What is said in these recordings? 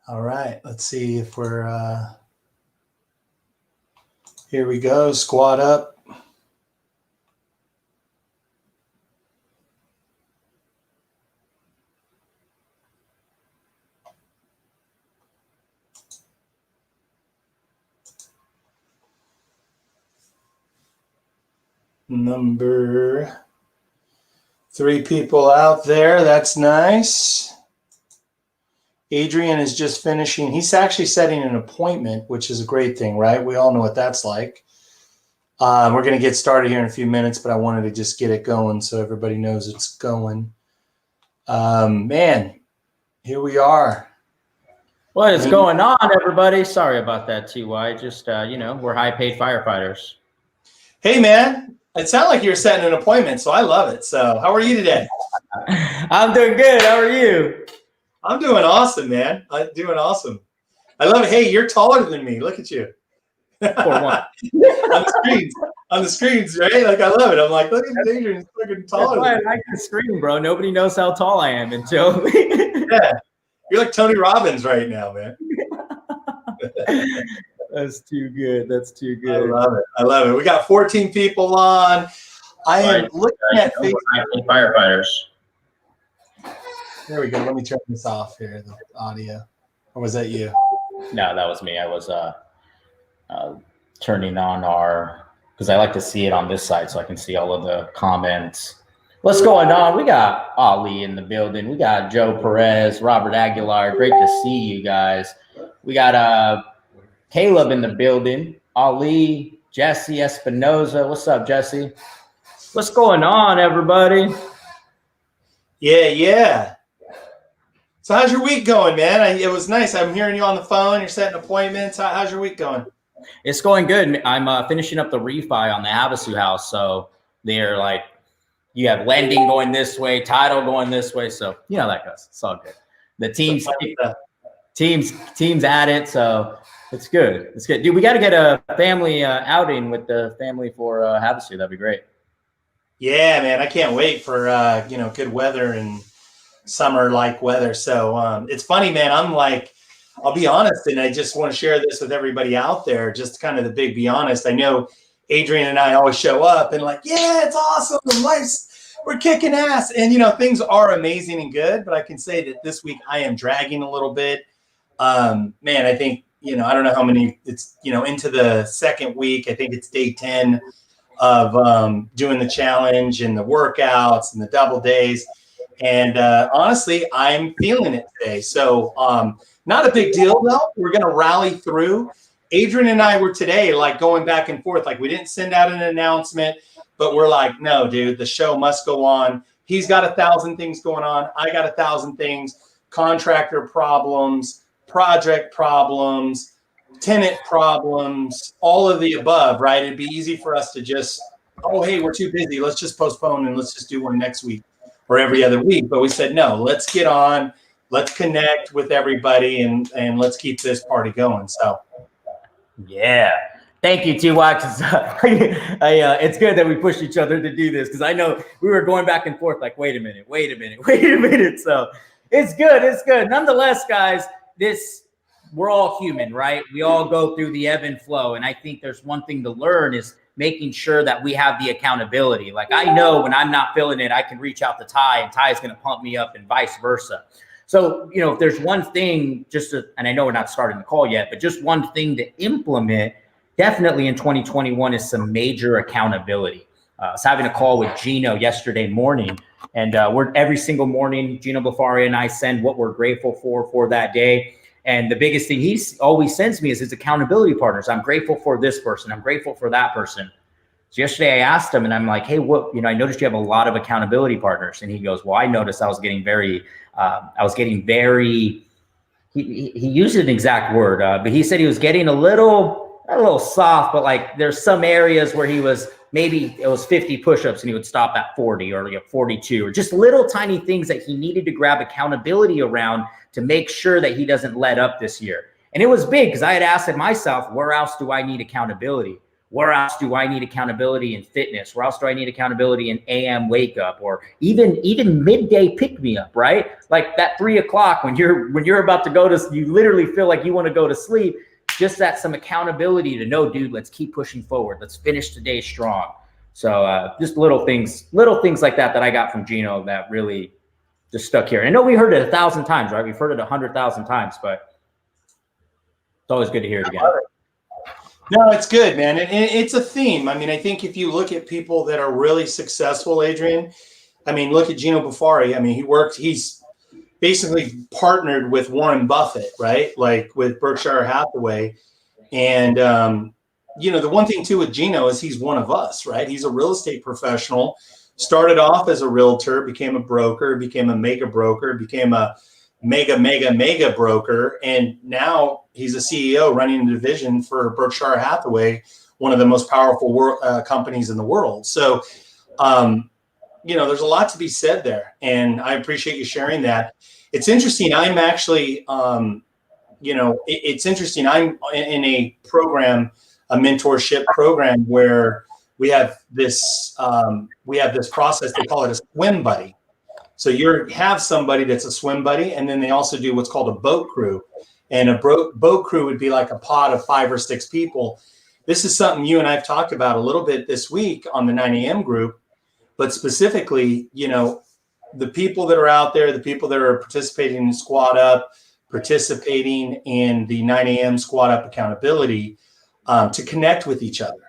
All right, let's see if we're here we go. Squad up. Number 3 people out there. That's nice. Adrian is just finishing. He's actually setting an appointment, which is a great thing, right? We all know what that's like. We're going to get started here in a few minutes, but I wanted to just get it going so everybody knows it's going. Man, here we are. What is going on, everybody? Sorry about that, TY. Just, we're high-paid firefighters. Hey, man. It sounded like you were setting an appointment, so I love it. So how are you today? I'm doing good. How are you? I'm doing awesome, man. I'm doing awesome. I love it. Hey, you're taller than me. Look at you. For what? on the screens, right? Like, I love it. I'm like, look at Adrian's fucking taller. That's why I like the screen, bro. Nobody knows how tall I am until. Yeah. You're like Tony Robbins right now, man. That's too good. That's too good. I love it. I love it. We got 14 people on. I am looking at Facebook. Firefighters. There we go. Let me turn this off here, the audio. Or was that you? No, that was me. I was turning on our, because I like to see it on this side so I can see all of the comments. What's going on? We got Ali in the building. We got Joe Perez, Robert Aguilar. Great to see you guys. We got Caleb in the building. Ali, Jesse Espinoza. What's up, Jesse? What's going on, everybody? Yeah. So how's your week going, man? It was nice. I'm hearing you on the phone. You're setting appointments. How's your week going? It's going good. I'm finishing up the refi on the Havasu house. So they're like, you have lending going this way, title going this way. So you know that goes. It's all good. The teams at it. So it's good. It's good. Dude, we got to get a family outing with the family for Havasu. That'd be great. Yeah, man. I can't wait for, good weather and summer-like weather. So it's funny, man. I'm like, I'll be honest, and I just want to share this with everybody out there, just kind of the big be honest. I know Adrian and I always show up and like, yeah, it's awesome. We're kicking ass. And, things are amazing and good, but I can say that this week I am dragging a little bit. Man, I think, I don't know how many it's, into the second week. I think it's day 10 of doing the challenge and the workouts and the double days. And honestly, I'm feeling it today. So not a big deal, though. We're going to rally through. Adrian and I were today like going back and forth. Like we didn't send out an announcement, but we're like, no, dude, the show must go on. He's got 1,000 things going on. I got 1,000 things, contractor problems, project problems, tenant problems, all of the above, right? It'd be easy for us to just, oh, hey, we're too busy. Let's just postpone and let's just do one next week or every other week. But we said, no, let's get on. Let's connect with everybody and let's keep this party going. So, yeah. Thank you, TY. It's good that we push each other to do this because I know we were going back and forth like, wait a minute. So it's good. It's good. Nonetheless, guys, we're all human, right? We all go through the ebb and flow. And I think there's one thing to learn is making sure that we have the accountability. Like I know when I'm not feeling it, I can reach out to Ty and Ty is going to pump me up and vice versa. So, if there's one thing and I know we're not starting the call yet, but just one thing to implement definitely in 2021 is some major accountability. I was having a call with Gino yesterday morning, and we're every single morning, Gino Blafaria and I send what we're grateful for that day. And the biggest thing he always sends me is his accountability partners. I'm grateful for this person. I'm grateful for that person. So yesterday I asked him and I'm like, hey, I noticed you have a lot of accountability partners. And he goes, well, I noticed I was getting very, he used an exact word, but he said he was getting a little soft, but like there's some areas where he was, maybe it was 50 push-ups and he would stop at 40 or 42 or just little tiny things that he needed to grab accountability around to make sure that he doesn't let up this year. And it was big because I had asked myself, where else do I need accountability? where else do I need accountability in fitness? Where else do I need accountability in AM wake up, or even midday pick me up, right? Like that 3 o'clock when you're about to go to, you literally feel like you want to go to sleep. Just that some accountability to know, dude, let's keep pushing forward. Let's finish today strong. So just little things like that I got from Gino that really just stuck here. And I know we heard it 1,000 times, right? We've heard it 100,000 times, but it's always good to hear it again. No, it's good, man. And it's a theme. I mean, I think if you look at people that are really successful, Adrian, I mean, look at Gino Buffari. I mean, he's basically partnered with Warren Buffett, right? Like with Berkshire Hathaway. And, the one thing too with Gino is he's one of us, right? He's a real estate professional, started off as a realtor, became a broker, became a mega broker, became a mega broker. And now he's a CEO running a division for Berkshire Hathaway, one of the most powerful companies in the world. So, there's a lot to be said there. And I appreciate you sharing that. It's interesting. I'm actually, it's interesting. I'm in a program, a mentorship program where we have this process. They call it a swim buddy. So you have somebody that's a swim buddy, and then they also do what's called a boat crew. And a boat crew would be like a pod of 5 or 6 people. This is something you and I've talked about a little bit this week on the 9 a.m. group, but specifically, the people that are out there, the people that are participating in Squad Up, participating in the 9 a.m. Squad Up accountability, to connect with each other,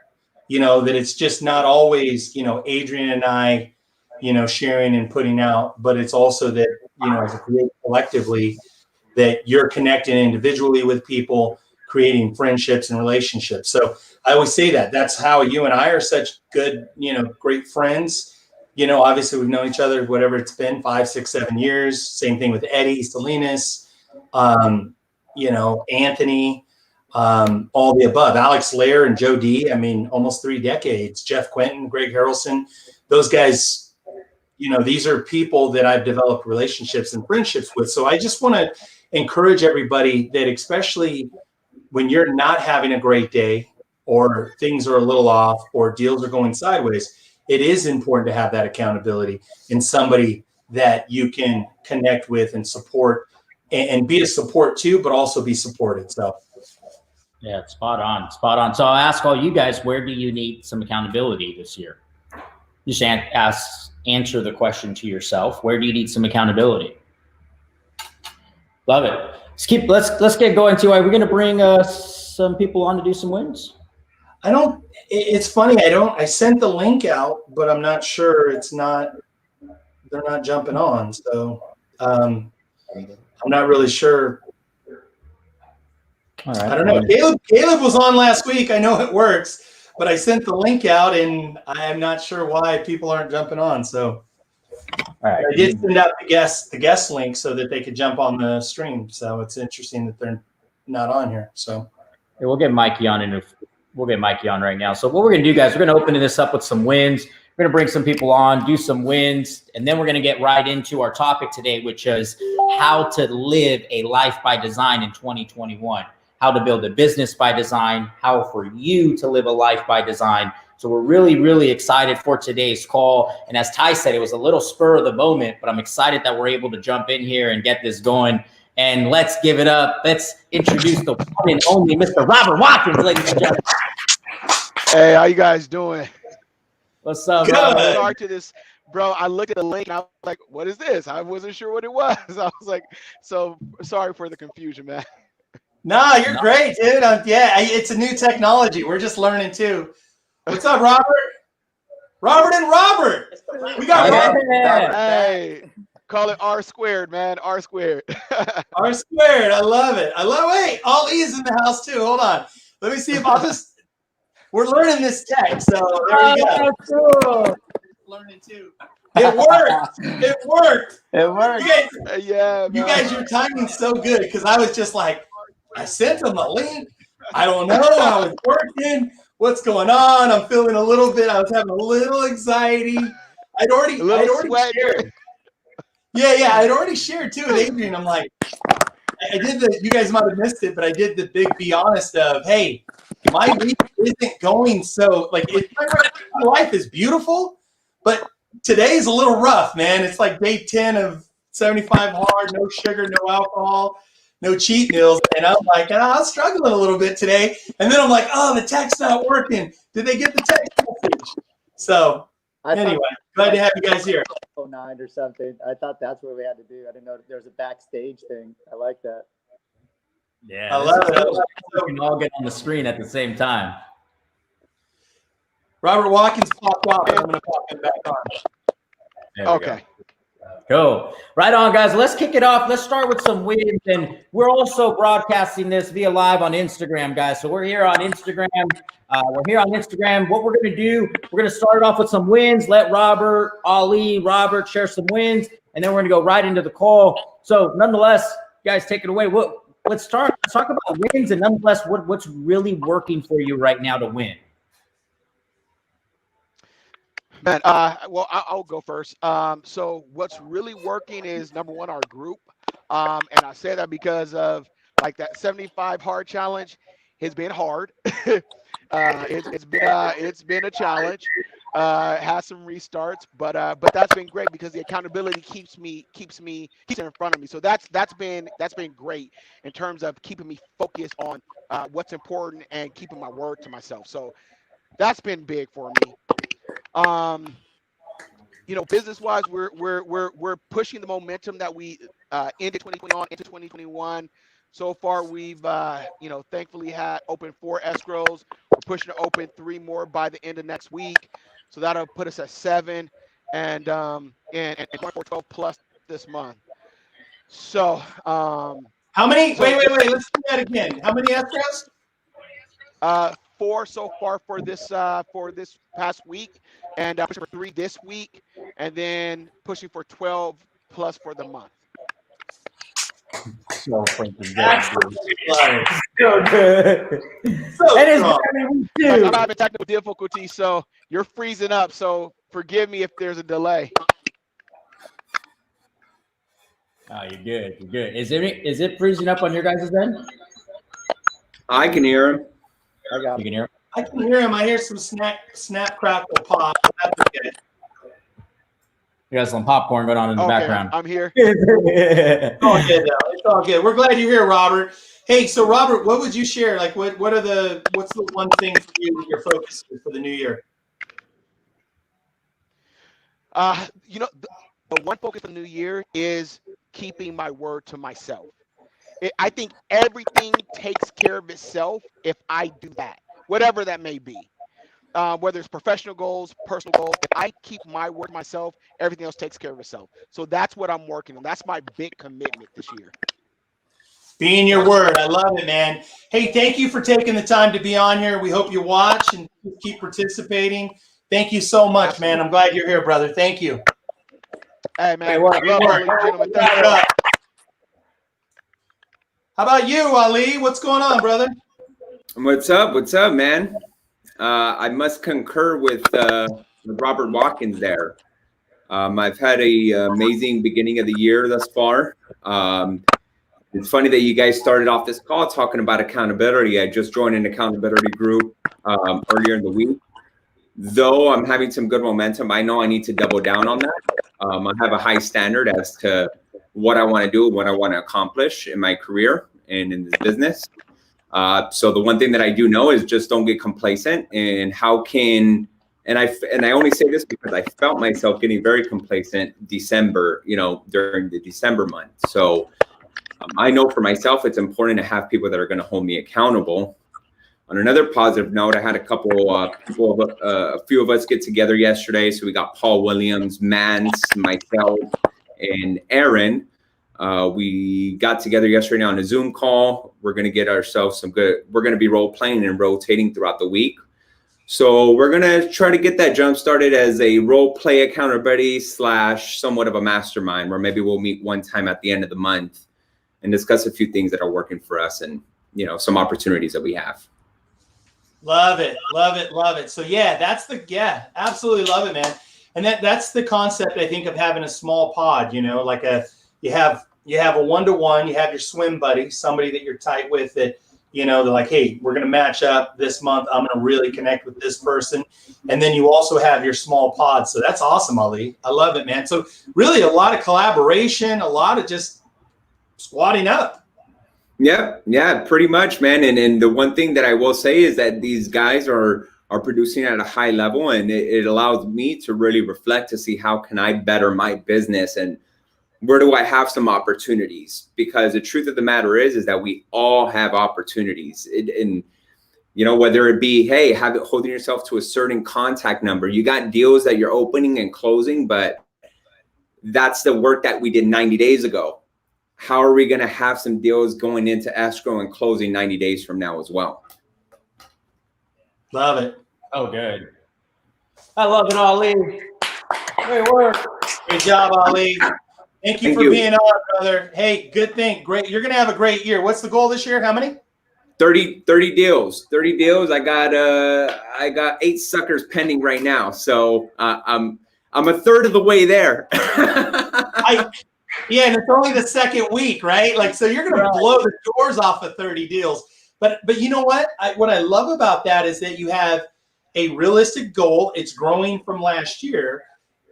that it's just not always, Adrian and I, sharing and putting out, but it's also that, as a group collectively, that you're connecting individually with people, creating friendships and relationships. So I always say that's how you and I are such good, great friends. Obviously we've known each other, whatever it's been, 5, 6, 7 years. Same thing with Eddie Salinas, Anthony, all the above, Alex Lair and Joe D. I mean, almost 3 decades, Jeff Quentin, Greg Harrelson, those guys, these are people that I've developed relationships and friendships with. So I just want to encourage everybody that, especially when you're not having a great day or things are a little off or deals are going sideways, it is important to have that accountability in somebody that you can connect with and support and be a support too, but also be supported. So. Yeah, spot on. So I'll ask all you guys, where do you need some accountability this year? Just answer the question to yourself. Where do you need some accountability? Love it. Let's get going to. Are we going to bring some people on to do some wins? It's funny. I sent the link out, but I'm not sure. They're not jumping on. So I'm not really sure. All right. I don't know. Caleb was on last week. I know it works, but I sent the link out, and I am not sure why people aren't jumping on. So, all right. I did send out the guest link so that they could jump on the stream. So it's interesting that they're not on here. So yeah, we'll get Mikey on right now. So what we're gonna do, guys, we're gonna open this up with some wins. We're gonna bring some people on, do some wins, and then we're gonna get right into our topic today, which is how to live a life by design in 2021. How to build a business by design, how for you to live a life by design. So we're really, really excited for today's call. And as Ty said, it was a little spur of the moment, but I'm excited that we're able to jump in here and get this going. And let's give it up. Let's introduce the one and only Mr. Robert Watkins, ladies and gentlemen. Hey, how you guys doing? What's up, Good. bro? Start to this, bro. I looked at the link and I was like, what is this? I wasn't sure what it was. I was like, so sorry for the confusion, man. No, you're great, dude. It's a new technology. We're just learning too. What's up, Robert? Robert and Robert. We got Robert. Hey, call it R squared, man. R squared. R squared. I love it. Wait, all E is in the house too. Hold on. Let me see if I'll just. We're learning this tech, so there you go. Cool. Learning too. It worked. It worked. It worked. You guys, your timing's so good because I was just like, I sent them a link. I don't know how it's working. What's going on? I'm feeling I was having a little anxiety. I'd already shared. Yeah, I'd already shared too with Adrian. I'm like, I did you guys might have missed it, but I did the big be honest of, hey, my week isn't going so like my life is beautiful, but today's a little rough, man. It's like day 10 of 75 hard, no sugar, no alcohol, no cheat meals. And I'm like, I'm struggling a little bit today. And then I'm like, oh, the text's not working. Did they get the text message? So anyway, glad to have you guys here. 09 or something. I thought that's what we had to do. I didn't know there was a backstage thing. I like that. Yeah, I love it. We can all get on the screen at the same time. Robert Watkins popped off. I'm going to pop him back on. There we Okay. Go. Right on, guys. Let's kick it off. Let's start with some wins. And we're also broadcasting this via live on Instagram, guys. So we're here on Instagram. What we're going to do, we're going to start off with some wins. Let Robert share some wins. And then we're going to go right into the call. So nonetheless, guys, take it away. Let's talk about wins. And nonetheless, what's really working for you right now to win? Man, well, I'll go first. So what's really working is number one, our group. And I say that because of like that 75 hard challenge has been hard. It's been a challenge. Has some restarts, but that's been great because the accountability keeps it in front of me. So that's been great in terms of keeping me focused on what's important and keeping my word to myself. So that's been big for me. Business wise, we're pushing the momentum that we ended 2020 on into 2021. So far, we've thankfully had open 4 escrows. We're pushing to open 3 more by the end of next week. So that'll put us at 7 and going for 12 plus this month. So how many? Wait. Let's do that again. How many escrows? 4 so far for this past week, and pushing for 3 this week, and then pushing for 12 plus for the month. So freaking good. So good. So And strong. I'm having technical difficulties, so you're freezing up. So forgive me if there's a delay. Oh, you're good. You're good. Is it freezing up on your guys' end? I can hear him. I got You it. can hear him? I can hear him. I hear some snap, crackle, pop. That's okay. You got some popcorn going on in the Okay, background. I'm here. It's all good though. It's all good. We're glad you're here, Robert. Hey, so Robert, what would you share? Like, what's the one thing for you that you're focused on for the new year? The one focus for the new year is keeping my word to myself. I think everything takes care of itself if I do that, whatever that may be. Whether it's professional goals, personal goals, if I keep my word to myself, everything else takes care of itself. So that's what I'm working on. That's my big commitment this year. Being your word. I love it, man. Hey, thank you for taking the time to be on here. We hope you watch and keep participating. Thank you so much, man. I'm glad you're here, brother. Thank you. Hey, man. Hey, what- Love all you gentlemen. Thank Wrap you. it up. How about you, Ali? What's going on, brother? What's up, man? I must concur with Robert Watkins there. I've had a amazing beginning of the year thus far. It's funny that you guys started off this call talking about accountability. I just joined an accountability group earlier in the week. Though I'm having some good momentum, I know I need to double down on that. I have a high standard as to what I want to do, what I want to accomplish in my career and in this business. So the one thing that I do know is just don't get complacent. And I only say this because I felt myself getting very complacent December, during the December month. So I know for myself, it's important to have people that are going to hold me accountable. On another positive note, I had a few of us get together yesterday. So we got Paul Williams, Mance, myself, and Aaron. We got together yesterday on a Zoom call. We're going to get ourselves we're going to be role playing and rotating throughout the week. So we're going to try to get that jump started as a role play accountability / somewhat of a mastermind, where maybe we'll meet one time at the end of the month and discuss a few things that are working for us and, some opportunities that we have. Love it. So absolutely love it, man. And that's the concept, I think, of having a small pod, like you have a one-to-one, you have your swim buddy, somebody that you're tight with that, they're like, hey, we're going to match up this month. I'm going to really connect with this person. And then you also have your small pods. So that's awesome, Ali. I love it, man. So really a lot of collaboration, a lot of just squatting up. Yeah, pretty much, man. And the one thing that I will say is that these guys are producing at a high level, and it allows me to really reflect to see how can I better my business and where do I have some opportunities? Because the truth of the matter is that we all have opportunities. And whether it be, hey, holding yourself to a certain contact number, you got deals that you're opening and closing, but that's the work that we did 90 days ago. How are we going to have some deals going into escrow and closing 90 days from now as well? Love it. Oh, good. I love it, Ali. Great work. Great job, Ali. Thank you for being on, brother. Hey, good thing. Great. You're going to have a great year. What's the goal this year? How many? 30 deals. 30 deals. I got 8 suckers pending right now. So I'm a third of the way there. And it's only the second week, right? Like, so you're going to blow the doors off of 30 deals. But you know what? What I love about that is that you have a realistic goal. It's growing from last year.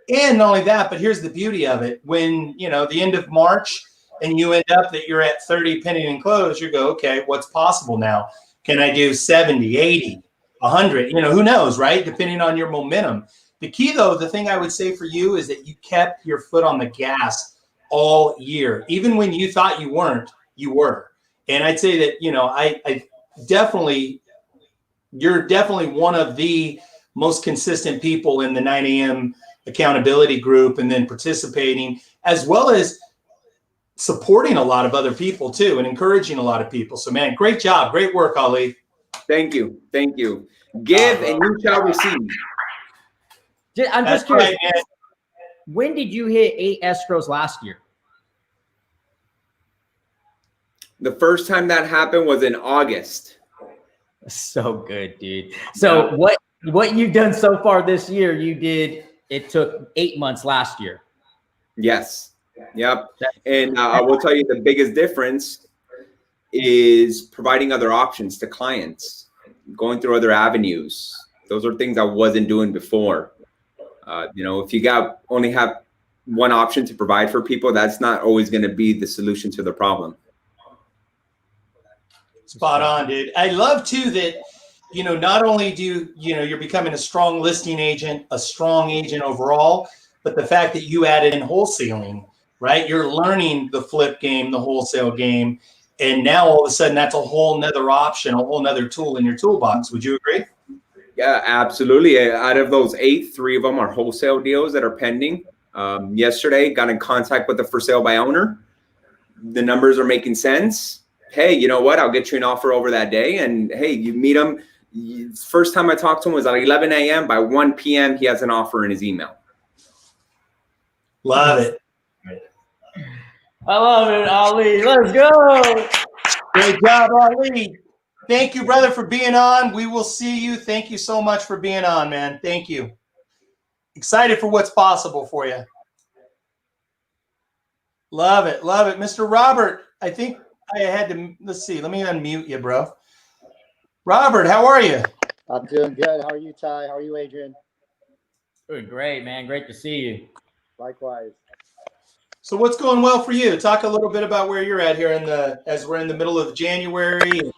And not only that, but here's the beauty of it. When, the end of March and you end up that you're at 30 pending and closed, you go, okay, what's possible now? Can I do 70, 80, 100? Who knows, right? Depending on your momentum. The key, though, the thing I would say for you is that you kept your foot on the gas all year. Even when you thought you weren't, you were. And I'd say that, I definitely, you're definitely one of the most consistent people in the 9 a.m. accountability group, and then participating, as well as supporting a lot of other people too, and encouraging a lot of people. So, man, great job. Great work, Ali. Thank you. Give and you shall receive. I'm just curious. Right, man. When did you hit 8 escrows last year? The first time that happened was in August. So good, dude. So what you've done so far this year, it took 8 months last year. Yes. Yep. And I will tell you the biggest difference is providing other options to clients, going through other avenues. Those are things I wasn't doing before. If you only have one option to provide for people, that's not always going to be the solution to the problem. Spot on, dude. I love too that, not only do you're becoming a strong listing agent, a strong agent overall, but the fact that you added in wholesaling, right? You're learning the flip game, the wholesale game. And now all of a sudden that's a whole nother option, a whole nother tool in your toolbox. Would you agree? Yeah, absolutely. Out of those 8, 3 of them are wholesale deals that are pending. Yesterday, got in contact with the for sale by owner. The numbers are making sense. Hey, you know what? I'll get you an offer over that day. And hey, you meet him. First time I talked to him was at 11 a.m. By 1 p.m., he has an offer in his email. Love it. I love it, Ali. Let's go. Great job, Ali. Thank you, brother, for being on. We will see you. Thank you so much for being on, man. Thank you. Excited for what's possible for you. Love it. Love it. Mr. Robert, I think I had to, let's see. Let me unmute you, bro. Robert, how are you? I'm doing good. How are you, Ty? How are you, Adrian? Doing great, man. Great to see you. Likewise. So what's going well for you? Talk a little bit about where you're at here as we're in the middle of January and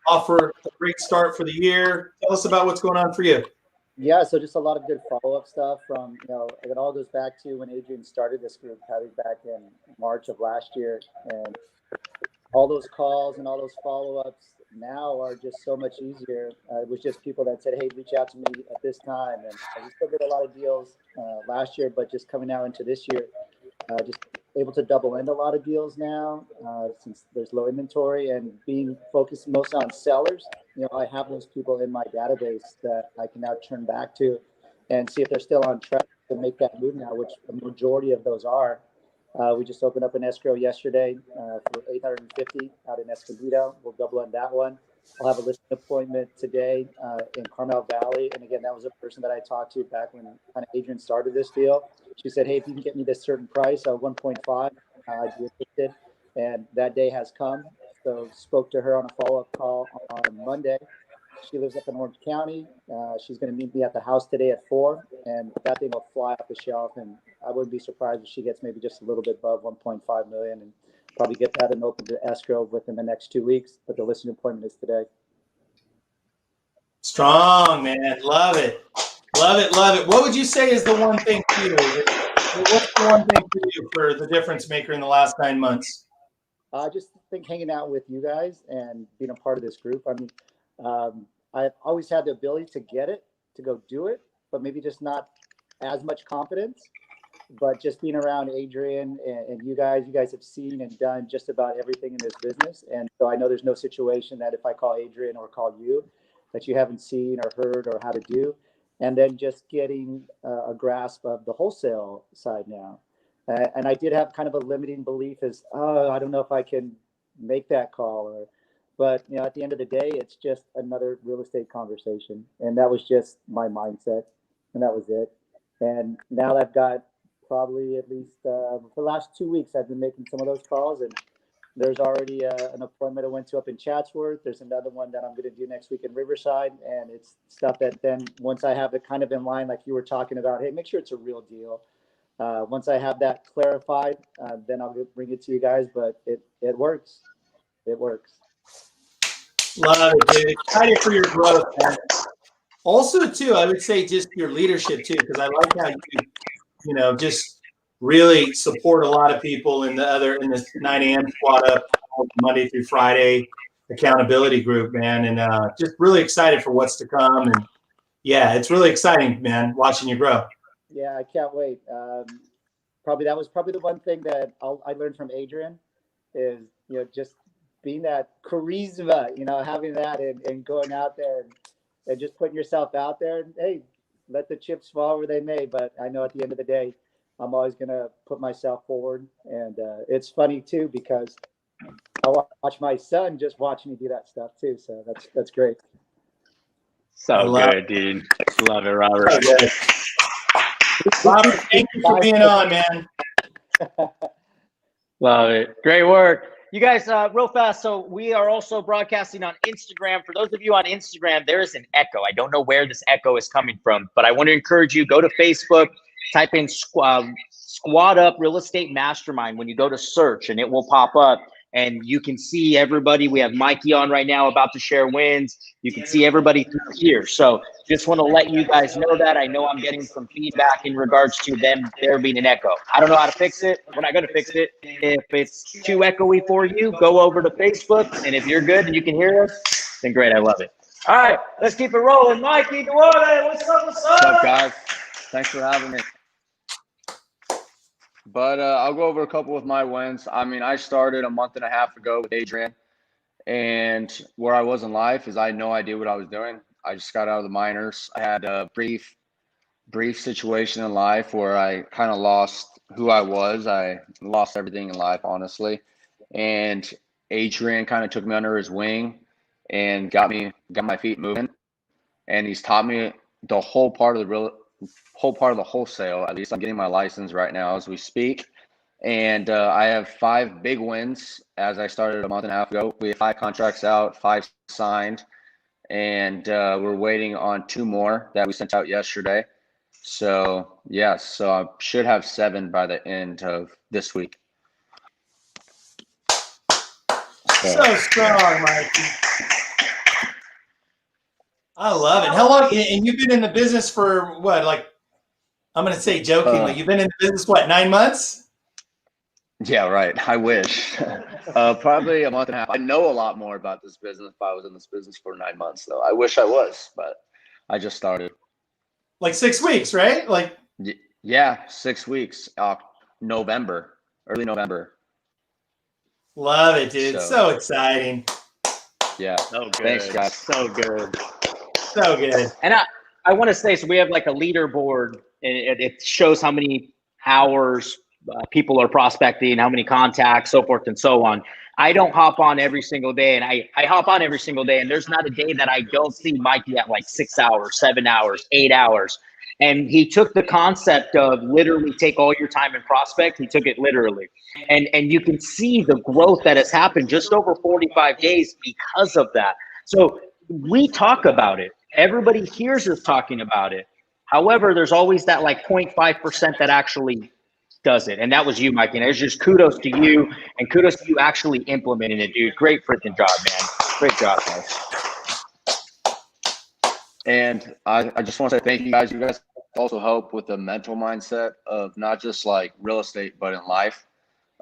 offer a great start for the year. Tell us about what's going on for you. Yeah, so just a lot of good follow-up stuff from, it all goes back to when Adrian started this group, probably back in March of last year. And all those calls and all those follow-ups now are just so much easier. It was just people that said, hey, reach out to me at this time. And we still did a lot of deals last year, but just coming out into this year, just able to double end a lot of deals now since there's low inventory and being focused mostly on sellers. I have those people in my database that I can now turn back to and see if they're still on track to make that move now, which a majority of those are. We just opened up an escrow yesterday for $850 out in Escondido. We'll double end that one. I'll have a listing appointment today in Carmel Valley. And again, that was a person that I talked to back when kind of Adrian started this deal. She said, hey, if you can get me this certain price of 1.5, I'd be interested. And that day has come. So spoke to her on a follow-up call on Monday. She lives up in Orange County. She's going to meet me at the house today at 4, and that thing will fly off the shelf. And I wouldn't be surprised if she gets maybe just a little bit above 1.5 million, and probably get that and open to escrow within the next 2 weeks. But the listing appointment is today. Strong, man. Love it. Love it. Love it. What would you say is the one thing for you? What's the one thing for you for the difference maker in the last 9 months? I just think hanging out with you guys and being a part of this group. I mean, I've always had the ability to get it, to go do it, but maybe just not as much confidence. But just being around Adrian and you guys have seen and done just about everything in this business. And so I know there's no situation that if I call Adrian or call you that you haven't seen or heard or how to do. And then just getting a grasp of the wholesale side now. And I did have kind of a limiting belief as, I don't know if I can make that call. But you know, at the end of the day, it's just another real estate conversation. And that was just my mindset. And that was it. And now I've got probably at least for the last 2 weeks, I've been making some of those calls. And there's already an appointment I went to up in Chatsworth. There's another one that I'm going to do next week in Riverside. And it's stuff that then once I have it kind of in line, like you were talking about, hey, make sure it's a real deal. Once I have that clarified, then I'll bring it to you guys. But it works. It works. Love it, dude. Excited for your growth, man. Also, too, I would say just your leadership, too, because I like how you know, just really support a lot of people in this 9 a.m. squad up Monday through Friday accountability group, man. And just really excited for what's to come. And yeah, it's really exciting, man, watching you grow. Yeah, I can't wait. That was probably the one thing that I learned from Adrian is, you know, just being that charisma, you know, having that and going out there and just putting yourself out there and, hey, let the chips fall where they may. But I know at the end of the day, I'm always going to put myself forward. And it's funny, too, because I watch my son just watch me do that stuff, too. So that's great. So good, dude. Love it, Robert. So good. Robert, thank you for being on, man. Love it. Great work. You guys, real fast. So we are also broadcasting on Instagram. For those of you on Instagram, there is an echo. I don't know where this echo is coming from, but I want to encourage you, go to Facebook, type in Squad Up Real Estate Mastermind when you go to search, and it will pop up. And you can see everybody. We have Mikey on right now about to share wins. You can see everybody through here. So just want to let you guys know that. I know I'm getting some feedback in regards to there being an echo. I don't know how to fix it. We're not going to fix it. If it's too echoey for you, go over to Facebook. And if you're good and you can hear us, then great. I love it. All right, let's keep it rolling. Mikey, Duarte, what's up? What's up? What's up, guys? Thanks for having me. But I'll go over a couple with my wins. I mean, I started a month and a half ago with Adrian, and where I was in life is I had no idea what I was doing. I just got out of the minors. I had a brief situation in life where I kind of lost who I was. I lost everything in life, honestly. And Adrian kind of took me under his wing and got my feet moving. And he's taught me the whole part of the wholesale. At least I'm getting my license right now as we speak. And I have 5 big wins as I started a month and a half ago. We have 5 contracts out, 5 signed, and we're waiting on 2 more that we sent out yesterday. So yes, so I should have 7 by the end of this week. So strong, Mikey. I love it. How long? And you've been in the business for what? Like, I'm going to say jokingly, you've been in the business, what, 9 months? Yeah, right. I wish. Probably a month and a half. I know a lot more about this business if I was in this business for 9 months, though. I wish I was, but I just started. Like 6 weeks, right? Like, yeah, 6 weeks. November, early November. Love it, dude. So exciting. Yeah. So good. Thanks, guys. So good. So good. And I want to say, so we have like a leaderboard, and it shows how many hours people are prospecting, how many contacts, so forth and so on. I don't hop on every single day, and I hop on every single day, and there's not a day that I don't see Mikey at like 6 hours, 7 hours, 8 hours. And he took the concept of literally take all your time and prospect. He took it literally. And you can see the growth that has happened just over 45 days because of that. So we talk about it. Everybody hears us talking about it. However, there's always that like 0.5% that actually does it. And that was you, Mike. And it's just kudos to you and kudos to you actually implementing it, dude. Great freaking job, man. Great job, guys. And I just want to say thank you guys. You guys also help with the mental mindset of not just like real estate, but in life.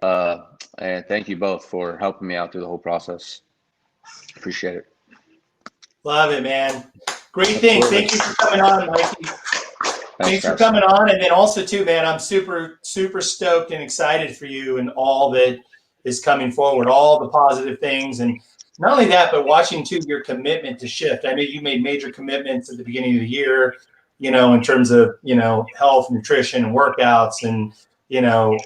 And thank you both for helping me out through the whole process. Appreciate it. Love it, man. Great thing. Thank you for coming on, Mikey. Thanks for guys. coming on. And then also too, man, I'm super, super stoked and excited for you and all that is coming forward, all the positive things. And not only that, but watching too your commitment to shift. I know you made major commitments at the beginning of the year, you know, in terms of, you know, health, nutrition, and workouts, and, you know,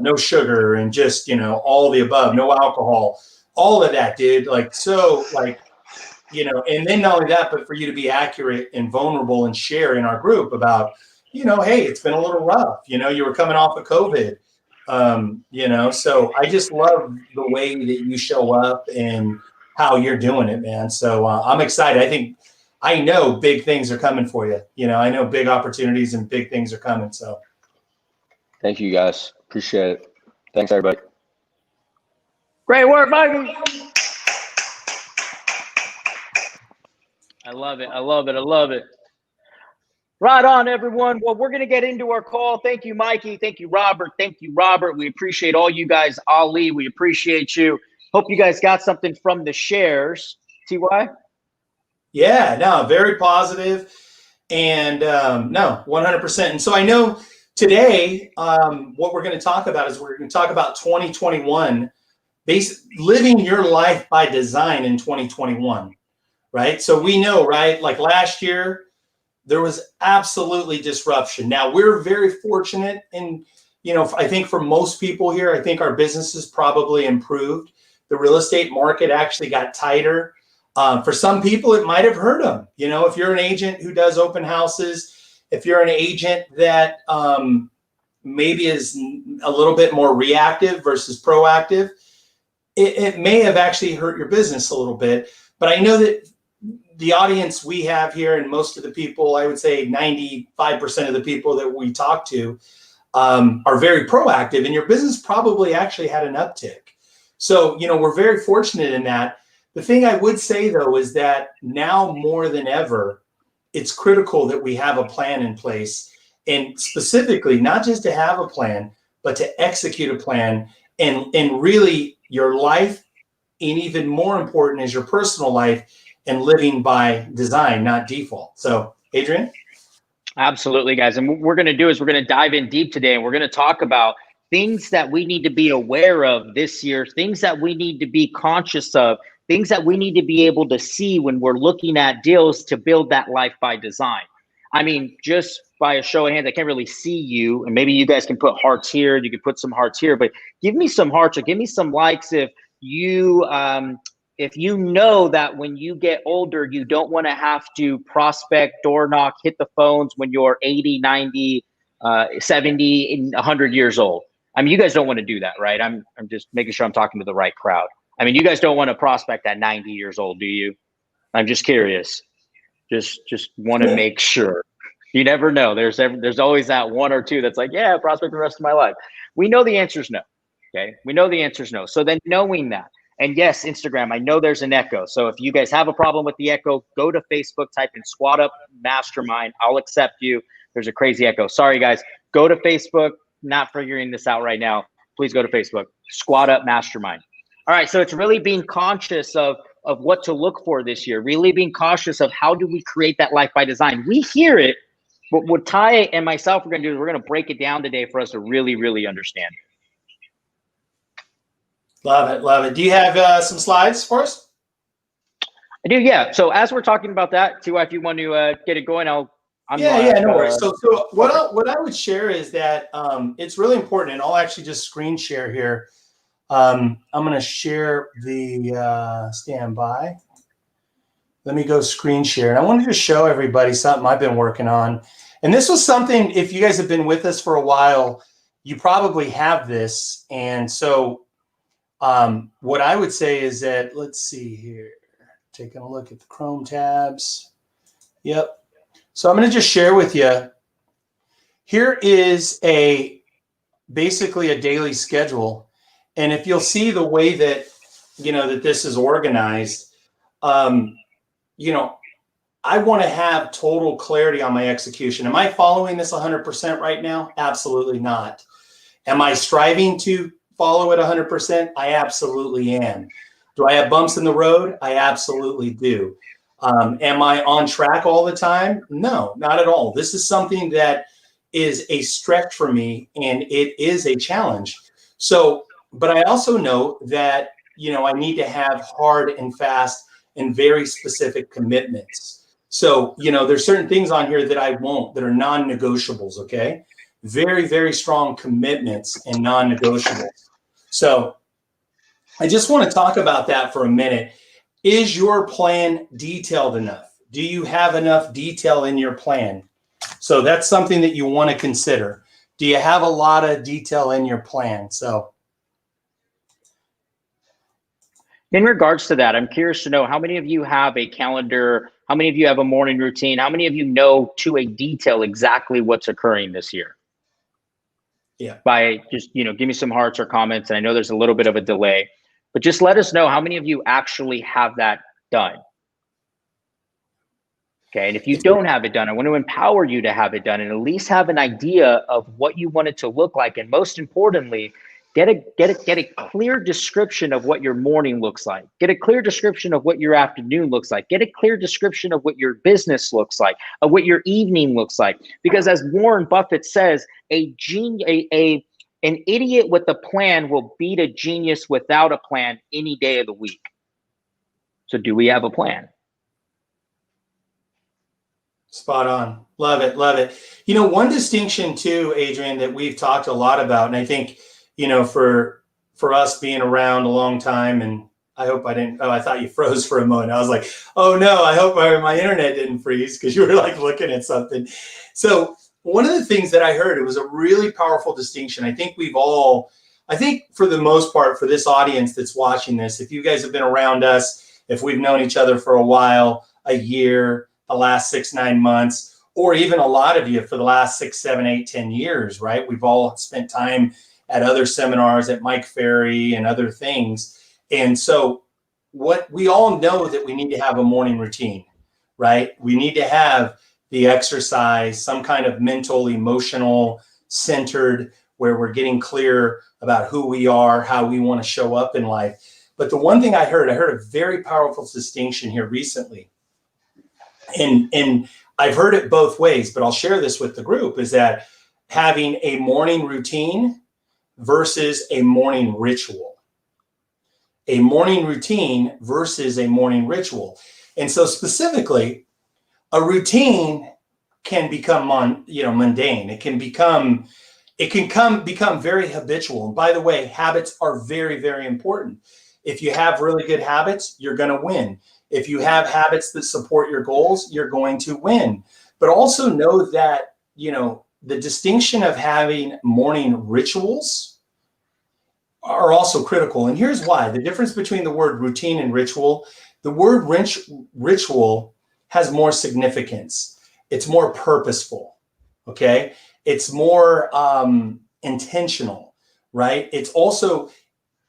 no sugar, and just, you know, all the above, no alcohol, all of that, dude. Like, so like, you know, and then not only that, but for you to be accurate and vulnerable and share in our group about, you know, hey, it's been a little rough. You know, you were coming off of COVID, you know, so I just love the way that you show up and how you're doing it, man. So I'm excited. I know big things are coming for you. You know, I know big opportunities and big things are coming. So Thank you guys. Appreciate it. Thanks, everybody. Great work, Mikey. I love it. I love it. I love it. Right on, everyone. Well, we're going to get into our call. Thank you, Mikey. Thank you, Robert. Thank you, Robert. We appreciate all you guys. Ali, we appreciate you. Hope you guys got something from the shares. TY? yeah, no, very positive. And no, 100%. And so I know today what we're going to talk about is we're going to talk about 2021, living your life by design in 2021, right? So we know, right, like last year, there was absolutely disruption. Now we're very fortunate, and you know, I think for most people here, I think our businesses probably improved. The real estate market actually got tighter. For some people, it might have hurt them. You know, if you're an agent who does open houses, if you're an agent that maybe is a little bit more reactive versus proactive, it may have actually hurt your business a little bit. But I know that the audience we have here, and most of the people, I would say 95% of the people that we talk to are very proactive, and your business probably actually had an uptick. So, you know, we're very fortunate in that. The thing I would say, though, is that now more than ever, it's critical that we have a plan in place, and specifically not just to have a plan, but to execute a plan, and really your life, and even more important is your personal life, and living by design, not default. So, Adrian? Absolutely, guys. And what we're going to do is we're going to dive in deep today, and we're going to talk about things that we need to be aware of this year, things that we need to be conscious of, things that we need to be able to see when we're looking at deals to build that life by design. I mean, just by a show of hands, I can't really see you, and maybe you guys can put hearts here, you can put some hearts here, but give me some hearts or give me some likes if you know that when you get older, you don't want to have to prospect, door knock, hit the phones when you're 80, 90, 70, and 100 years old. I mean, you guys don't want to do that, right? I'm just making sure I'm talking to the right crowd. I mean, you guys don't want to prospect at 90 years old, do you? I'm just curious. Just want to make sure. You never know. There's always that one or two that's like, yeah, prospect the rest of my life. We know the answer is no. Okay, we know the answer is no. So then knowing that, and yes, Instagram, I know there's an echo. So if you guys have a problem with the echo, go to Facebook, type in Squad Up Mastermind. I'll accept you. There's a crazy echo. Sorry, guys. Go to Facebook. Not figuring this out right now. Please go to Facebook. Squad Up Mastermind. All right. So it's really being conscious of what to look for this year. Really being cautious of how do we create that life by design. We hear it, but what Ty and myself are going to do is we're going to break it down today for us to really, really understand it. Love it. Love it. Do you have some slides for us? I do, yeah. So as we're talking about that, TY, if you want to get it going, no worries. So what I would share is that it's really important, and I'll actually just screen share here. I'm going to share the standby. let me go screen share. And I wanted to show everybody something I've been working on. And this was something, if you guys have been with us for a while, you probably have this. And so what I would say is that, let's see here, taking a look at the Chrome tabs. Yep. So I'm going to just share with you. Here is basically a daily schedule. And if you'll see the way that, that this is organized, I want to have total clarity on my execution. Am I following this 100% right now? Absolutely not. Am I striving to follow it 100%? I absolutely am. Do I have bumps in the road? I absolutely do. Am I on track all the time? No, not at all. This is something that is a stretch for me, and it is a challenge. So, but I also know that, I need to have hard and fast and very specific commitments. So, there's certain things on here that I won't, that are non-negotiables, okay? Very, very strong commitments and non-negotiables. So I just want to talk about that for a minute. Is your plan detailed enough? Do you have enough detail in your plan? So that's something that you want to consider. Do you have a lot of detail in your plan? So in regards to that, I'm curious to know how many of you have a calendar, how many of you have a morning routine, how many of you know to a detail exactly what's occurring this year? Yeah. By just, give me some hearts or comments. And I know there's a little bit of a delay, but just let us know how many of you actually have that done. Okay. And if you don't have it done, I want to empower you to have it done and at least have an idea of what you want it to look like. And most importantly, get a clear description of what your morning looks like. Get a clear description of what your afternoon looks like. Get a clear description of what your business looks like, of what your evening looks like. Because as Warren Buffett says, an idiot with a plan will beat a genius without a plan any day of the week. So do we have a plan? spot on. Love it. Love it. One distinction too, Adrian, that we've talked a lot about, and I think, for us being around a long time, and I hope I didn't, I thought you froze for a moment. I was like, oh no, I hope my internet didn't freeze because you were like looking at something. So one of the things that I heard, it was a really powerful distinction. I think for the most part, for this audience that's watching this, if you guys have been around us, if we've known each other for a while, a year, the last 6-9 months, or even a lot of you for the last 6, 7, 8, 10 years, right? We've all spent time at other seminars at Mike Ferry and other things. And so what we all know that we need to have a morning routine, right? We need to have the exercise, some kind of mental, emotional, centered, where we're getting clear about who we are, how we want to show up in life. But the one thing I heard a very powerful distinction here recently. And I've heard it both ways, but I'll share this with the group, is that having a morning routine versus a morning ritual. A morning routine versus a morning ritual. And so specifically, a routine can become mundane. It can become very habitual. And by the way, habits are very, very important. If you have really good habits, you're going to win. If you have habits that support your goals, you're going to win. But also know that, the distinction of having morning rituals are also critical. And here's why. The difference between the word routine and ritual, the word ritual has more significance. It's more purposeful, okay? It's more intentional, right? It's also,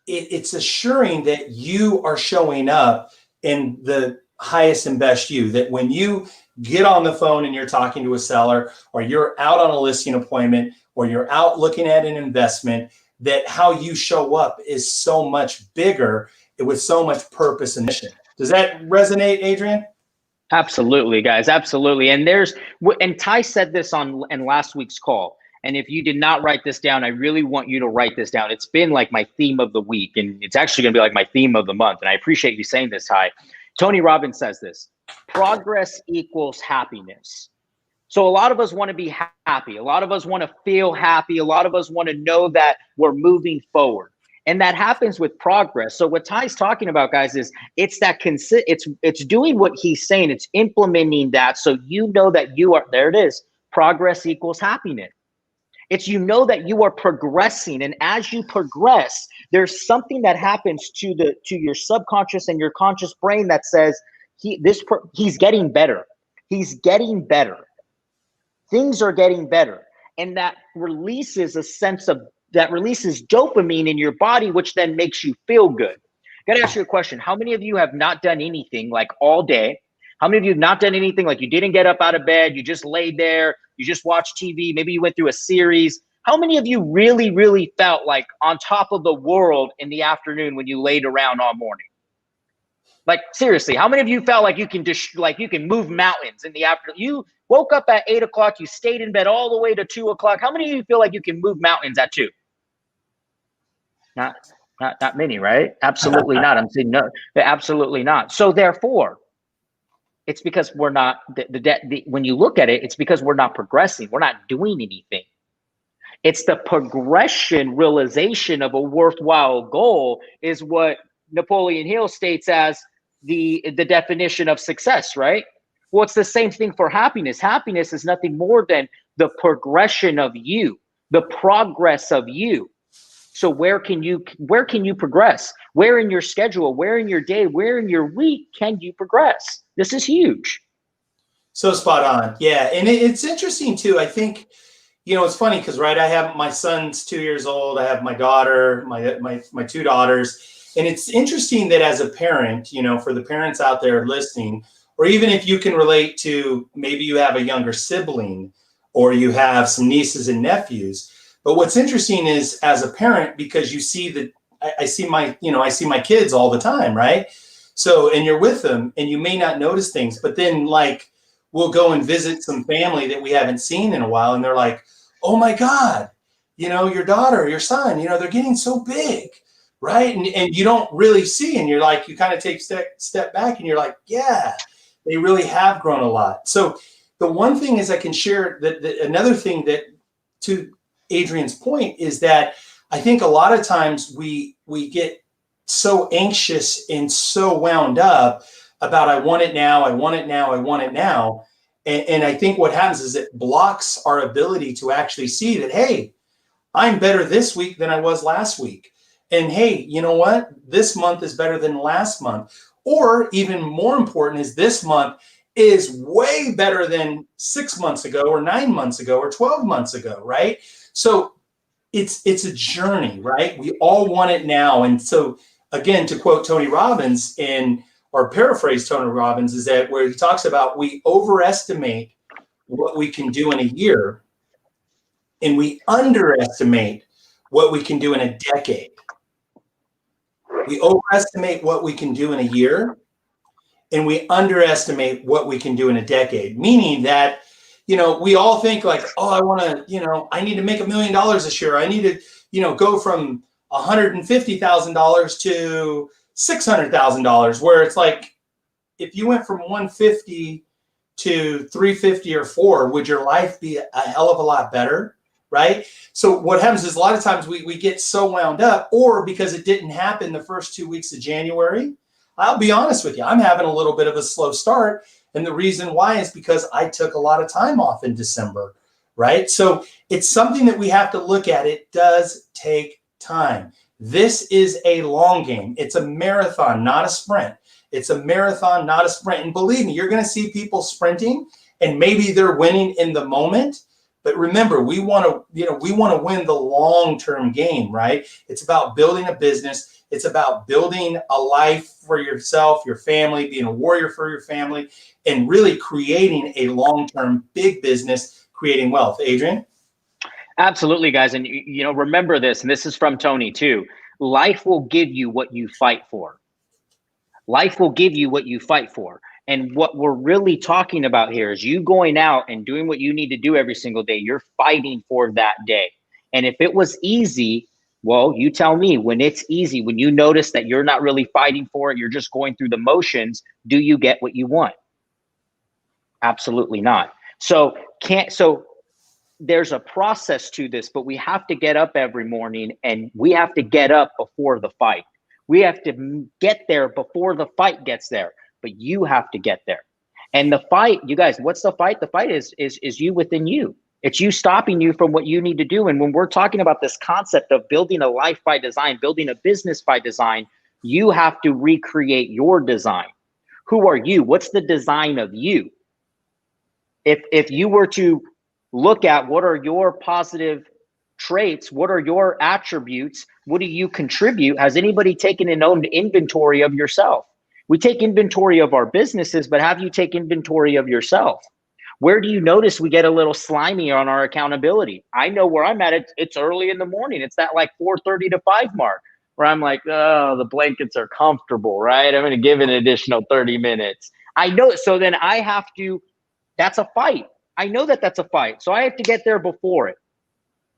it's assuring that you are showing up in the highest and best you, that when you get on the phone and you're talking to a seller, or you're out on a listing appointment, or you're out looking at an investment, that how you show up is so much bigger with so much purpose and mission. Does that resonate, Adrian? Absolutely, guys. Absolutely. And Ty said this in last week's call. And if you did not write this down, I really want you to write this down. It's been like my theme of the week, and it's actually going to be like my theme of the month. And I appreciate you saying this, Ty. Tony Robbins says this: progress equals happiness. So a lot of us want to be happy. A lot of us want to feel happy. A lot of us want to know that we're moving forward. And that happens with progress. So what Ty's talking about, guys, is it's that it's doing what he's saying. It's implementing that, so you know that you are, there it is. Progress equals happiness. It's, you know, that you are progressing, and as you progress, there's something that happens to your subconscious and your conscious brain that says he's getting better. He's getting better. Things are getting better, and that releases dopamine in your body, which then makes you feel good. I gotta ask you a question. How many of you have not done anything like all day? How many of you have not done anything like you didn't get up out of bed, you just laid there, you just watched TV, maybe you went through a series? How many of you really, really felt like on top of the world in the afternoon when you laid around all morning? Like, seriously, how many of you felt like you can you can move mountains in the afternoon? You woke up at 8 o'clock, you stayed in bed all the way to 2 o'clock. How many of you feel like you can move mountains at 2? Not many, right? Absolutely not. I'm saying no, absolutely not. So therefore, it's because we're not, when you look at it, it's because we're not progressing. We're not doing anything. It's the progression realization of a worthwhile goal is what Napoleon Hill states as the definition of success, right? Well, it's the same thing for happiness. Happiness is nothing more than the progression of you, the progress of you. So where can you progress? Where in your schedule, where in your day, where in your week can you progress? This is huge. So spot on. Yeah. And it's interesting too. I think, it's funny because, right, I have my son's 2 years old. I have my daughter, my two daughters. And it's interesting that as a parent, for the parents out there listening, or even if you can relate to, maybe you have a younger sibling or you have some nieces and nephews. But what's interesting is, as a parent, because you see that I see my kids all the time, right? So, and you're with them and you may not notice things, but then like we'll go and visit some family that we haven't seen in a while. And they're like, oh my God, your daughter, your son, they're getting so big, right? And you don't really see, and you're like, you kind of take step back and you're like, yeah, they really have grown a lot. So the one thing is I can share that another thing that, to Adrian's point, is that I think a lot of times we get so anxious and so wound up about, I want it now, I want it now, I want it now. And I think what happens is it blocks our ability to actually see that, hey, I'm better this week than I was last week. And hey, you know what? This month is better than last month. Or even more important is, this month is way better than 6 months ago or 9 months ago or 12 months ago, right? So it's a journey, right? We all want it now. And so again, to quote Tony Robbins or paraphrase Tony Robbins, is that where he talks about, we overestimate what we can do in a year and we underestimate what we can do in a decade. We overestimate what we can do in a year and we underestimate what we can do in a decade, meaning that, we all think like, oh, I want to, I need to make $1 million this year. I need to, go from $150,000 to $600,000, where it's like, if you went from 150 to 350 or 4, would your life be a hell of a lot better? Right? So what happens is, a lot of times we get so wound up, or because it didn't happen the first 2 weeks of January. I'll be honest with you, I'm having a little bit of a slow start. And the reason why is because I took a lot of time off in December, right? So it's something that we have to look at. It does take time. This is a long game. It's a marathon, not a sprint. It's a marathon, not a sprint. And believe me, you're going to see people sprinting and maybe they're winning in the moment. But remember, we want to win the long-term game, right? It's about building a business. It's about building a life for yourself, your family, being a warrior for your family, and really creating a long-term big business, creating wealth. Adrian? Absolutely, guys. And remember this, and this is from Tony too. Life will give you what you fight for. Life will give you what you fight for. And what we're really talking about here is you going out and doing what you need to do every single day. You're fighting for that day. And if it was easy, well, you tell me, when it's easy, when you notice that you're not really fighting for it, you're just going through the motions, do you get what you want? Absolutely not. So there's a process to this, but we have to get up every morning, and we have to get up before the fight. We have to get there before the fight gets there, but you have to get there. And the fight, you guys, what's the fight? The fight is you within you. It's you stopping you from what you need to do. And when we're talking about this concept of building a life by design, building a business by design, you have to recreate your design. Who are you? What's the design of you? If you were to look at what are your positive traits, what are your attributes, what do you contribute? Has anybody taken an owned inventory of yourself? We take inventory of our businesses, but have you take inventory of yourself? Where do you notice we get a little slimy on our accountability? I know where I'm at. It's early in the morning. It's that like 4:30 to 5 mark where I'm like, oh, the blankets are comfortable, right? I'm going to give it an additional 30 minutes. I know. So then I have to, that's a fight. I know that that's a fight. So I have to get there before it.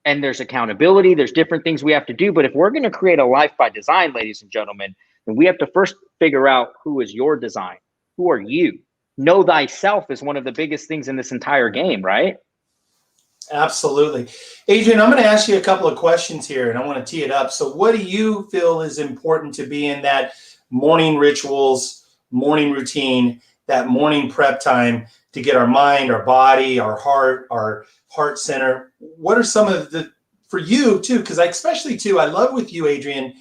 And there's accountability. There's different things we have to do. But if we're going to create a life by design, ladies and gentlemen, then we have to first figure out who is your design. Who are you? Know thyself is one of the biggest things in this entire game, right? Absolutely. Adrian, I'm going to ask you a couple of questions here, and I want to tee it up. So what do you feel is important to be in that morning rituals, morning routine, that morning prep time to get our mind, our body, our heart center? What are some of the, for you too, because especially too, I love with you, Adrian,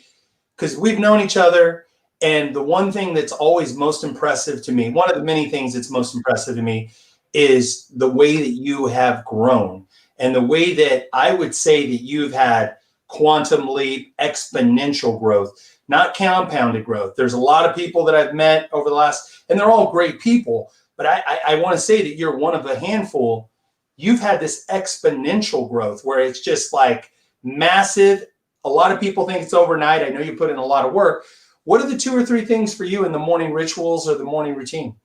because we've known each other. And the one thing that's always most impressive to me, one of the many things that's most impressive to me, is the way that you have grown and the way that I would say that you've had quantum leap, exponential growth, not compounded growth. There's a lot of people that I've met over the last, and they're all great people, but I want to say that you're one of a handful. You've had this exponential growth where it's just like massive. A lot of people think it's overnight. I know you put in a lot of work. What are the 2 or 3 things for you in the morning rituals or the morning routine?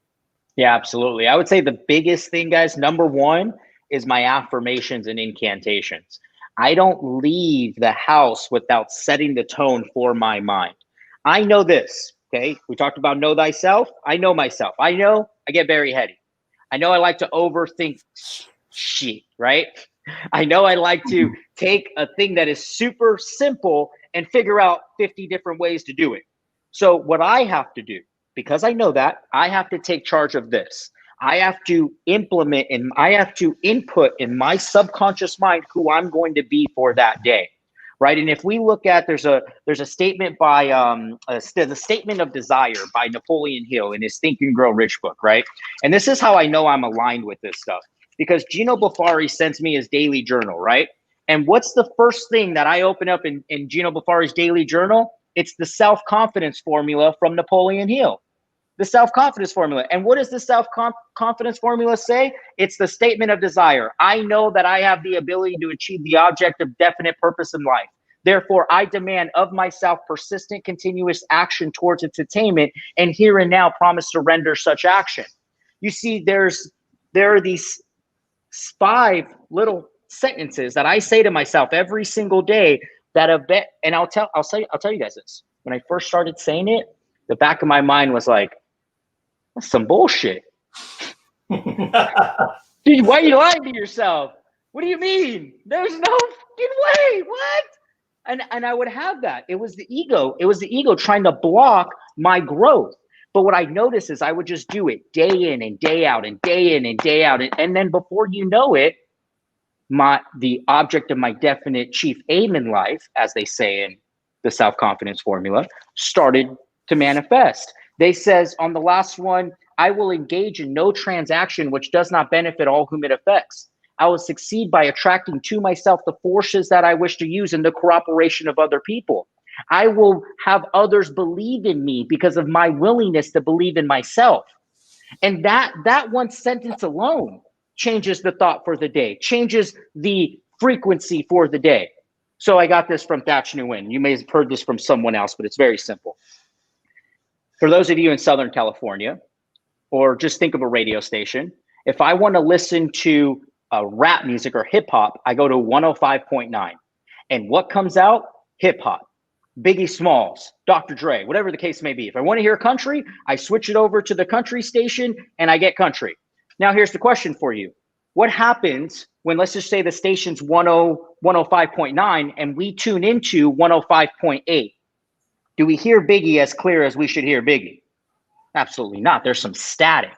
Yeah, absolutely. I would say the biggest thing, guys, number one is my affirmations and incantations. I don't leave the house without setting the tone for my mind. I know this, okay? We talked about know thyself. I know myself. I know I get very heady. I know I like to overthink shit, right? I know I like to take a thing that is super simple and figure out 50 different ways to do it. So what I have to do, because I know that, I have to take charge of this. I have to implement and I have to input in my subconscious mind who I'm going to be for that day, right? And if we look at, there's a statement by the Statement of Desire by Napoleon Hill in his Think and Grow Rich book, right? And this is how I know I'm aligned with this stuff, because Gino Bafari sends me his daily journal, right? And what's the first thing that I open up in Gino Bafari's daily journal? It's the self-confidence formula from Napoleon Hill. The self-confidence formula. And what does the self-confidence formula say? It's the Statement of Desire. I know that I have the ability to achieve the object of definite purpose in life. Therefore, I demand of myself persistent, continuous action towards its attainment, and here and now promise to render such action. You see, there are these 5 little sentences that I say to myself every single day that have been, and I'll tell you guys this. When I first started saying it, the back of my mind was like, that's some bullshit. Dude, why are you lying to yourself? What do you mean? There's no fucking way. What? And I would have that. It was the ego. It was the ego trying to block my growth. But what I noticed is I would just do it day in and day out and day in and day out. And then before you know it, the object of my definite chief aim in life, as they say in the self-confidence formula, started to manifest. They says on the last one, I will engage in no transaction which does not benefit all whom it affects. I will succeed by attracting to myself the forces that I wish to use in the cooperation of other people. I will have others believe in me because of my willingness to believe in myself. And that one sentence alone changes the thought for the day, changes the frequency for the day. So I got this from Thach Nguyen. You may have heard this from someone else, but it's very simple. For those of you in Southern California, or just think of a radio station, if I want to listen to rap music or hip hop, I go to 105.9. And what comes out? Hip hop. Biggie Smalls, Dr. Dre, whatever the case may be. If I want to hear country, I switch it over to the country station and I get country. Now, here's the question for you. What happens when, let's just say the station's 105.9 and we tune into 105.8? Do we hear Biggie as clear as we should hear Biggie? Absolutely not. There's some static.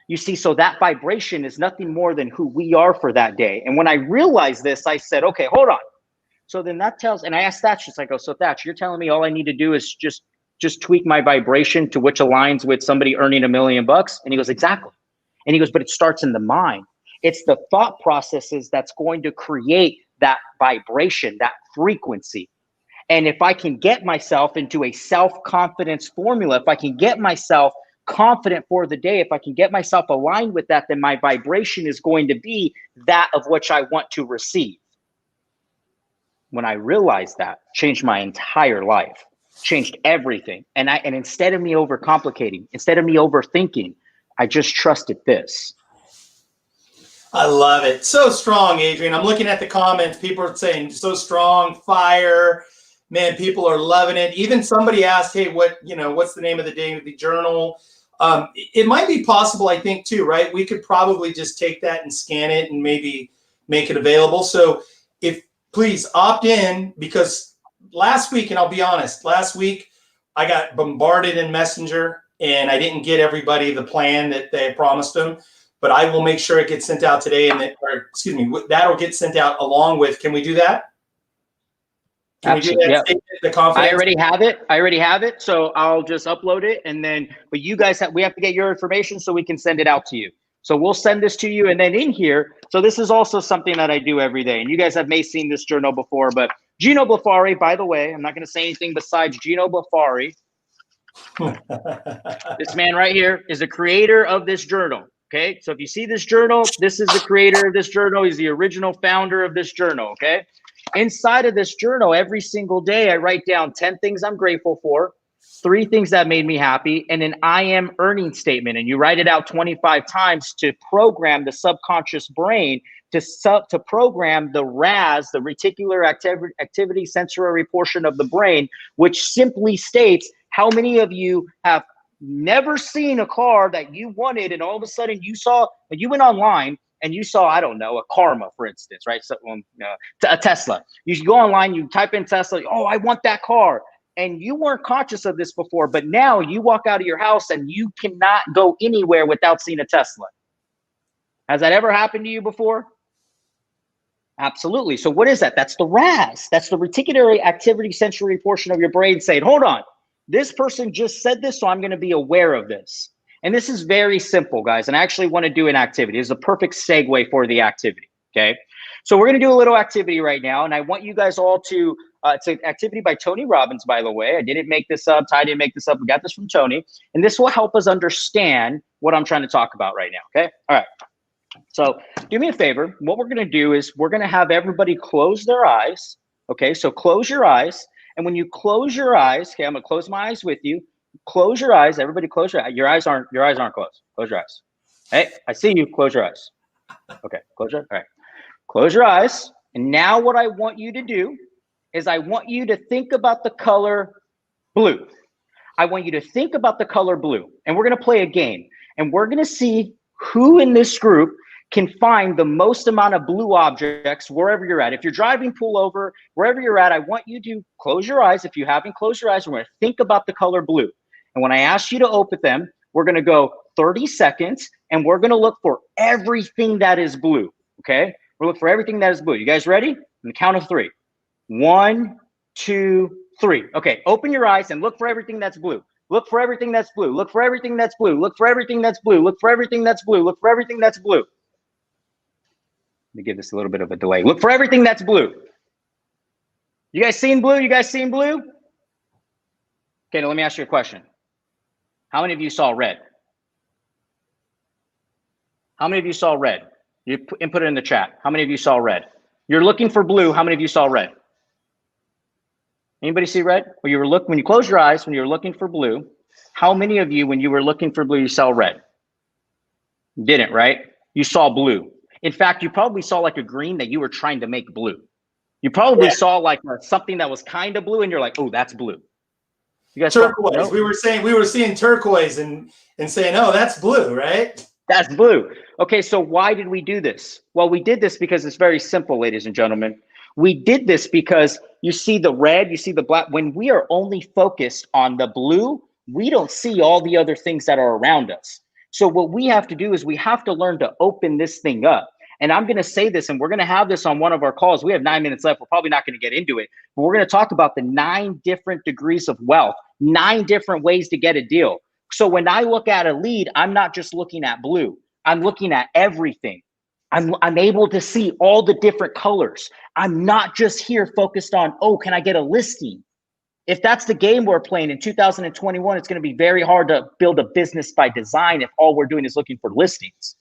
You see, so that vibration is nothing more than who we are for that day. And when I realized this, I said, okay, hold on. So then that tells, and I asked Thatch, it's like, oh, so Thatch, you're telling me all I need to do is just tweak my vibration to which aligns with somebody earning $1 million? And he goes, exactly. And he goes, but it starts in the mind. It's the thought processes that's going to create that vibration, that frequency. And if I can get myself into a self-confidence formula, if I can get myself confident for the day, if I can get myself aligned with that, then my vibration is going to be that of which I want to receive. When I realized that, changed my entire life, changed everything. And instead of me overcomplicating, instead of me overthinking, I just trusted this. I love it. So strong, Adrian. I'm looking at the comments. People are saying so strong, fire. Man, people are loving it. Even somebody asked, hey, what's the name of the daily journal? It might be possible, I think, too, right? We could probably just take that and scan it and maybe make it available. So please opt in, because last week, and I'll be honest, last week I got bombarded in Messenger and I didn't get everybody the plan that they promised them. But I will make sure it gets sent out today, that'll get sent out along with. Can we do that? Can we do that? Yep. The confidence? I already have it. So I'll just upload it, and then, but you guys we have to get your information so we can send it out to you. So we'll send this to you, and then in here. So this is also something that I do every day, and you guys may seen this journal before. But Gino Blafari, by the way, I'm not going to say anything besides Gino Blafari. This man right here is the creator of this journal. Okay, so if you see this journal, this is the creator of this journal. He's the original founder of this journal. Okay, inside of this journal, every single day, I write down 10 things I'm grateful for, 3 things that made me happy, and an I am earning statement. And you write it out 25 times to program the subconscious brain to program the RAS, the reticular activity sensory portion of the brain, which simply states how many of you have never seen a car that you wanted, and all of a sudden you went online and you saw, I don't know, a Karma, for instance, right? So, a Tesla. You go online, you type in Tesla, oh, I want that car. And you weren't conscious of this before, but now you walk out of your house and you cannot go anywhere without seeing a Tesla. Has that ever happened to you before? Absolutely. So what is that? That's the RAS. That's the reticular activity sensory portion of your brain saying, hold on, this person just said this, so I'm going to be aware of this. And this is very simple, guys. And I actually want to do an activity. This is a perfect segue for the activity. Okay. So we're going to do a little activity right now. And I want you guys all to, it's an activity by Tony Robbins, by the way. I didn't make this up. Ty didn't make this up. We got this from Tony. And this will help us understand what I'm trying to talk about right now. Okay. All right. So do me a favor. What we're going to do is we're going to have everybody close their eyes. Okay. So close your eyes. And when you close your eyes, okay, I'm going to close my eyes with you. Close your eyes. Everybody close your eyes. Your eyes aren't closed. Close your eyes. Hey, I see you. Close your eyes. Okay. Close your eyes. All right. Close your eyes. And now what I want you to do is I want you to think about the color blue. I want you to think about the color blue. And we're going to play a game. And we're going to see who in this group can find the most amount of blue objects wherever you're at. If you're driving, pull over. Wherever you're at, I want you to close your eyes. If you haven't closed your eyes, we're going to think about the color blue. And when I ask you to open them, we're going to go 30 seconds, and we're going to look for everything that is blue, okay? We'll look for everything that is blue. You guys ready? On the count of 3. 1, 2, 3. Okay, open your eyes and look for everything that's blue. Look for everything that's blue. Look for everything that's blue. Look for everything that's blue. Look for everything that's blue. Look for everything that's blue. Let me give this a little bit of a delay. Look for everything that's blue. You guys seen blue? You guys seen blue? Okay, now let me ask you a question. How many of you saw red? How many of you saw red? You input it in the chat. How many of you saw red? You're looking for blue. How many of you saw red? Anybody see red? When you close your eyes, when you were looking for blue, how many of you, when you were looking for blue, you saw red? Didn't, right? You saw blue. In fact, you probably saw like a green that you were trying to make blue. You probably saw like something that was kind of blue, and you're like, oh, that's blue. You guys turquoise. We were seeing turquoise and saying, oh, that's blue, right? That's blue. Okay, so why did we do this? Well, we did this because it's very simple, ladies and gentlemen. We did this because you see the red, you see the black. When we are only focused on the blue, we don't see all the other things that are around us. So what we have to do is we have to learn to open this thing up. And I'm going to say this, and we're going to have this on one of our calls. We have 9 minutes left. We're probably not going to get into it, but we're going to talk about the 9 different degrees of wealth, 9 different ways to get a deal. So when I look at a lead, I'm not just looking at blue. I'm looking at everything. I'm able to see all the different colors. I'm not just here focused on, oh, can I get a listing? If that's the game we're playing in 2021, it's going to be very hard to build a business by design if all we're doing is looking for listings.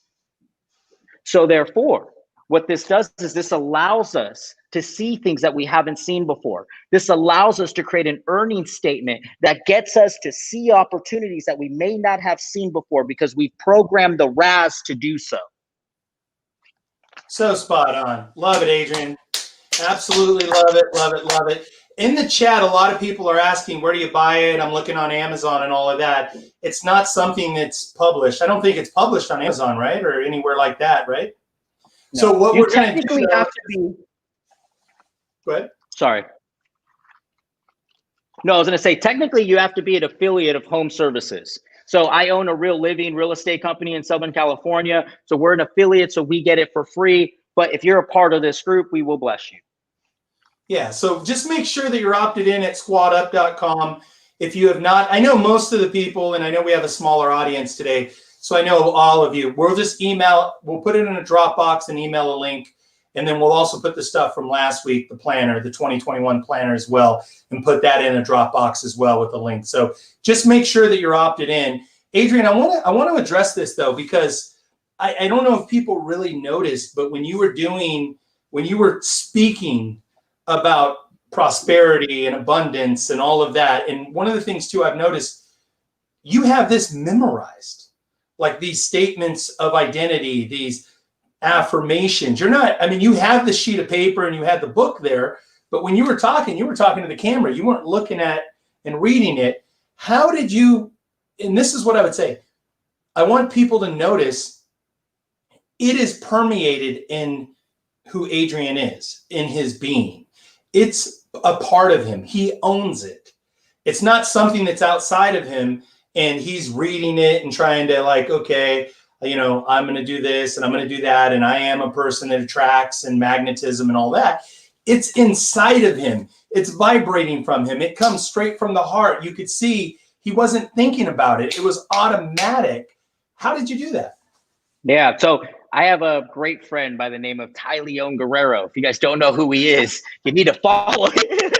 So therefore, what this does is this allows us to see things that we haven't seen before. This allows us to create an earnings statement that gets us to see opportunities that we may not have seen before because we've programmed the RAS to do so. So spot on. Love it, Adrian. Absolutely love it, love it, love it. In the chat, a lot of people are asking, where do you buy it? I'm looking on Amazon and all of that. It's not something that's published. I don't think it's published on Amazon, right? Or anywhere like that, right? No. So what You we're going to technically do, have to be. go ahead. Sorry. No, I was going to say, technically, you have to be an affiliate of Home Services. So I own a Real Living real estate company in Southern California. So we're an affiliate, so we get it for free. But if you're a part of this group, we will bless you. Yeah, so just make sure that you're opted in at squadup.com. If you have not, I know most of the people, and I know we have a smaller audience today, so I know all of you. We'll just email, we'll put it in a Dropbox and email a link, and then we'll also put the stuff from last week, the planner, the 2021 planner as well, and put that in a Dropbox as well with a link. So just make sure that you're opted in. Adrian, I want to address this though, because I don't know if people really noticed, but when you were speaking about prosperity and abundance and all of that, and one of the things too I've noticed, you have this memorized, like these statements of identity, these affirmations. You're not, I mean, you have the sheet of paper and you had the book there, but when you were talking to the camera. You weren't looking at and reading it. How did you, and this is what I would say, I want people to notice it is permeated in who Adrian is, in his being. It's a part of him. He owns it. It's not something that's outside of him and he's reading it and trying to like, okay, you know, I'm going to do this and I'm going to do that. And I am a person that attracts and magnetism and all that. It's inside of him. It's vibrating from him. It comes straight from the heart. You could see he wasn't thinking about it. It was automatic. How did you do that? Yeah, so I have a great friend by the name of Ty Leon Guerrero. If you guys don't know who he is, you need to follow him.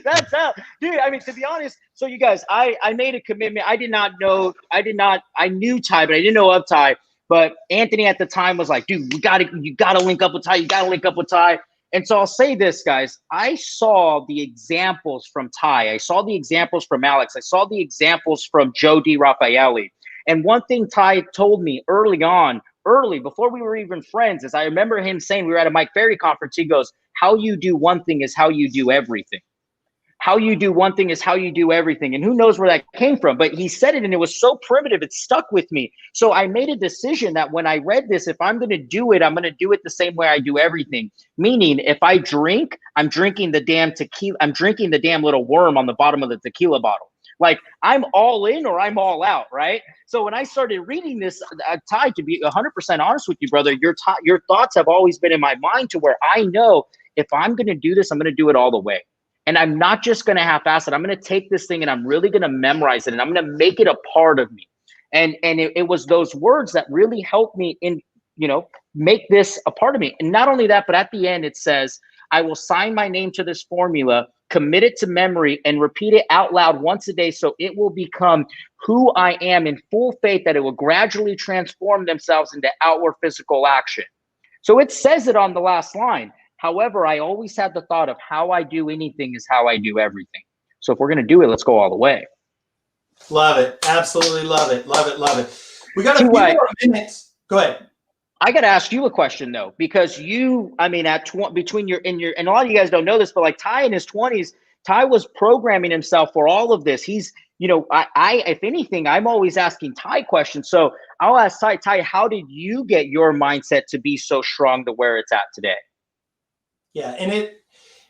That's how, dude, I mean, to be honest, so you guys, I made a commitment. I knew Ty, but I didn't know of Ty. But Anthony at the time was like, dude, you gotta link up with Ty. You gotta link up with Ty. And so I'll say this, guys, I saw the examples from Ty. I saw the examples from Alex. I saw the examples from Joe D. Raffaelli. And one thing Ty told me early before we were even friends, is I remember him saying, we were at a Mike Ferry conference. He goes, how you do one thing is how you do everything. How you do one thing is how you do everything. And who knows where that came from, but he said it and it was so primitive, it stuck with me. So I made a decision that when I read this, if I'm going to do it, I'm going to do it the same way I do everything. Meaning if I drink, I'm drinking the damn tequila. I'm drinking the damn little worm on the bottom of the tequila bottle. Like I'm all in or I'm all out, right? So when I started reading this, Ty, to be 100% honest with you, brother, your thoughts have always been in my mind to where I know if I'm going to do this, I'm going to do it all the way. And I'm not just going to half-ass it. I'm going to take this thing and I'm really going to memorize it and I'm going to make it a part of me. And it was those words that really helped me in, make this a part of me. And not only that, but at the end it says, I will sign my name to this formula, commit it to memory, and repeat it out loud once a day so it will become who I am in full faith that it will gradually transform themselves into outward physical action. So it says it on the last line. However, I always had the thought of how I do anything is how I do everything. So if we're going to do it, let's go all the way. Love it. Absolutely love it. Love it. Love it. We got a few more minutes. Go ahead. I got to ask you a question though, because you, I mean, between your, and a lot of you guys don't know this, but like Ty in his 20s, Ty was programming himself for all of this. He's you know, I if anything, I'm always asking Ty questions. So I'll ask Ty, how did you get your mindset to be so strong to where it's at today? Yeah, and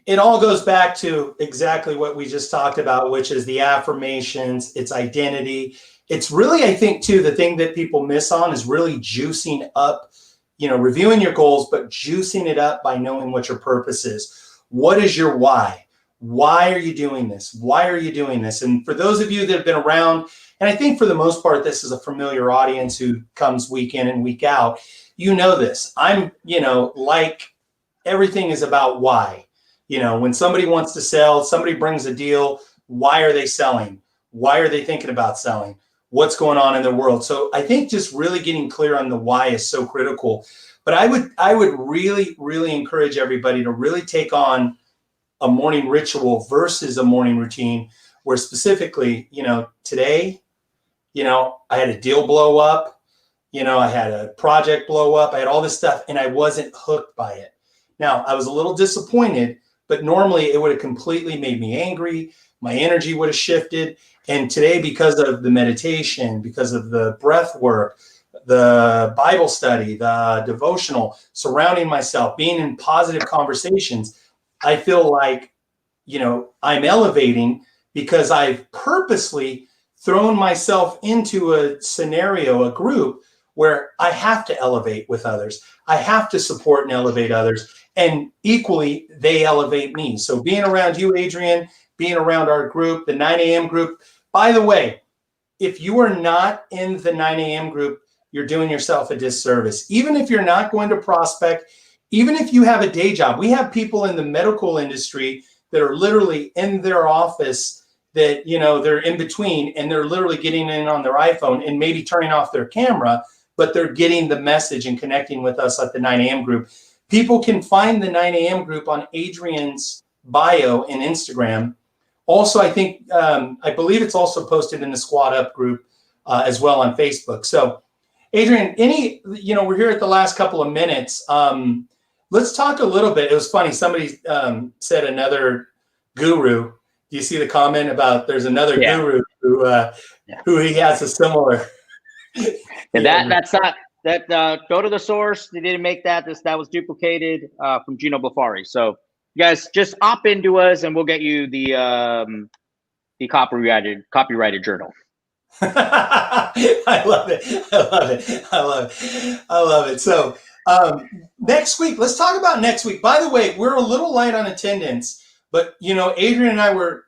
it all goes back to exactly what we just talked about, which is the affirmations, its identity. It's really, I think, too, the thing that people miss on is really juicing up, reviewing your goals, but juicing it up by knowing what your purpose is. What is your why? Why are you doing this? Why are you doing this? And for those of you that have been around, and I think for the most part, this is a familiar audience who comes week in and week out, you know this. I'm, like everything is about why. When somebody wants to sell, somebody brings a deal, why are they selling? Why are they thinking about selling? What's going on in the world? So I think just really getting clear on the why is so critical. But I would really, really encourage everybody to really take on a morning ritual versus a morning routine where specifically, today, I had a deal blow up, I had a project blow up, I had all this stuff and I wasn't hooked by it. Now I was a little disappointed, but normally it would have completely made me angry. My energy would have shifted. And today, because of the meditation, because of the breath work, the Bible study, the devotional, surrounding myself, being in positive conversations, I feel like, I'm elevating because I've purposely thrown myself into a scenario, a group where I have to elevate with others. I have to support and elevate others. And equally, they elevate me. So being around you, Adrian, being around our group, the 9 a.m. group. By the way, if you are not in the 9 a.m. group, you're doing yourself a disservice. Even if you're not going to prospect, even if you have a day job, we have people in the medical industry that are literally in their office that, they're in between and they're literally getting in on their iPhone and maybe turning off their camera, but they're getting the message and connecting with us at the 9 a.m. group. People can find the 9 a.m. group on Adrian's bio in Instagram. Also, I think, I believe it's also posted in the Squad Up group as well on Facebook. So, Adrian, we're here at the last couple of minutes. Let's talk a little bit. It was funny. Somebody said another guru. Do you see the comment about there's another guru who he has a similar? That's not that. Go to the source. They didn't make that. That was duplicated from Gino Blafari. So you guys just opt into us, and we'll get you the copyrighted journal. I love it. So next week, let's talk about next week. By the way, we're a little light on attendance, but Adrian and I we're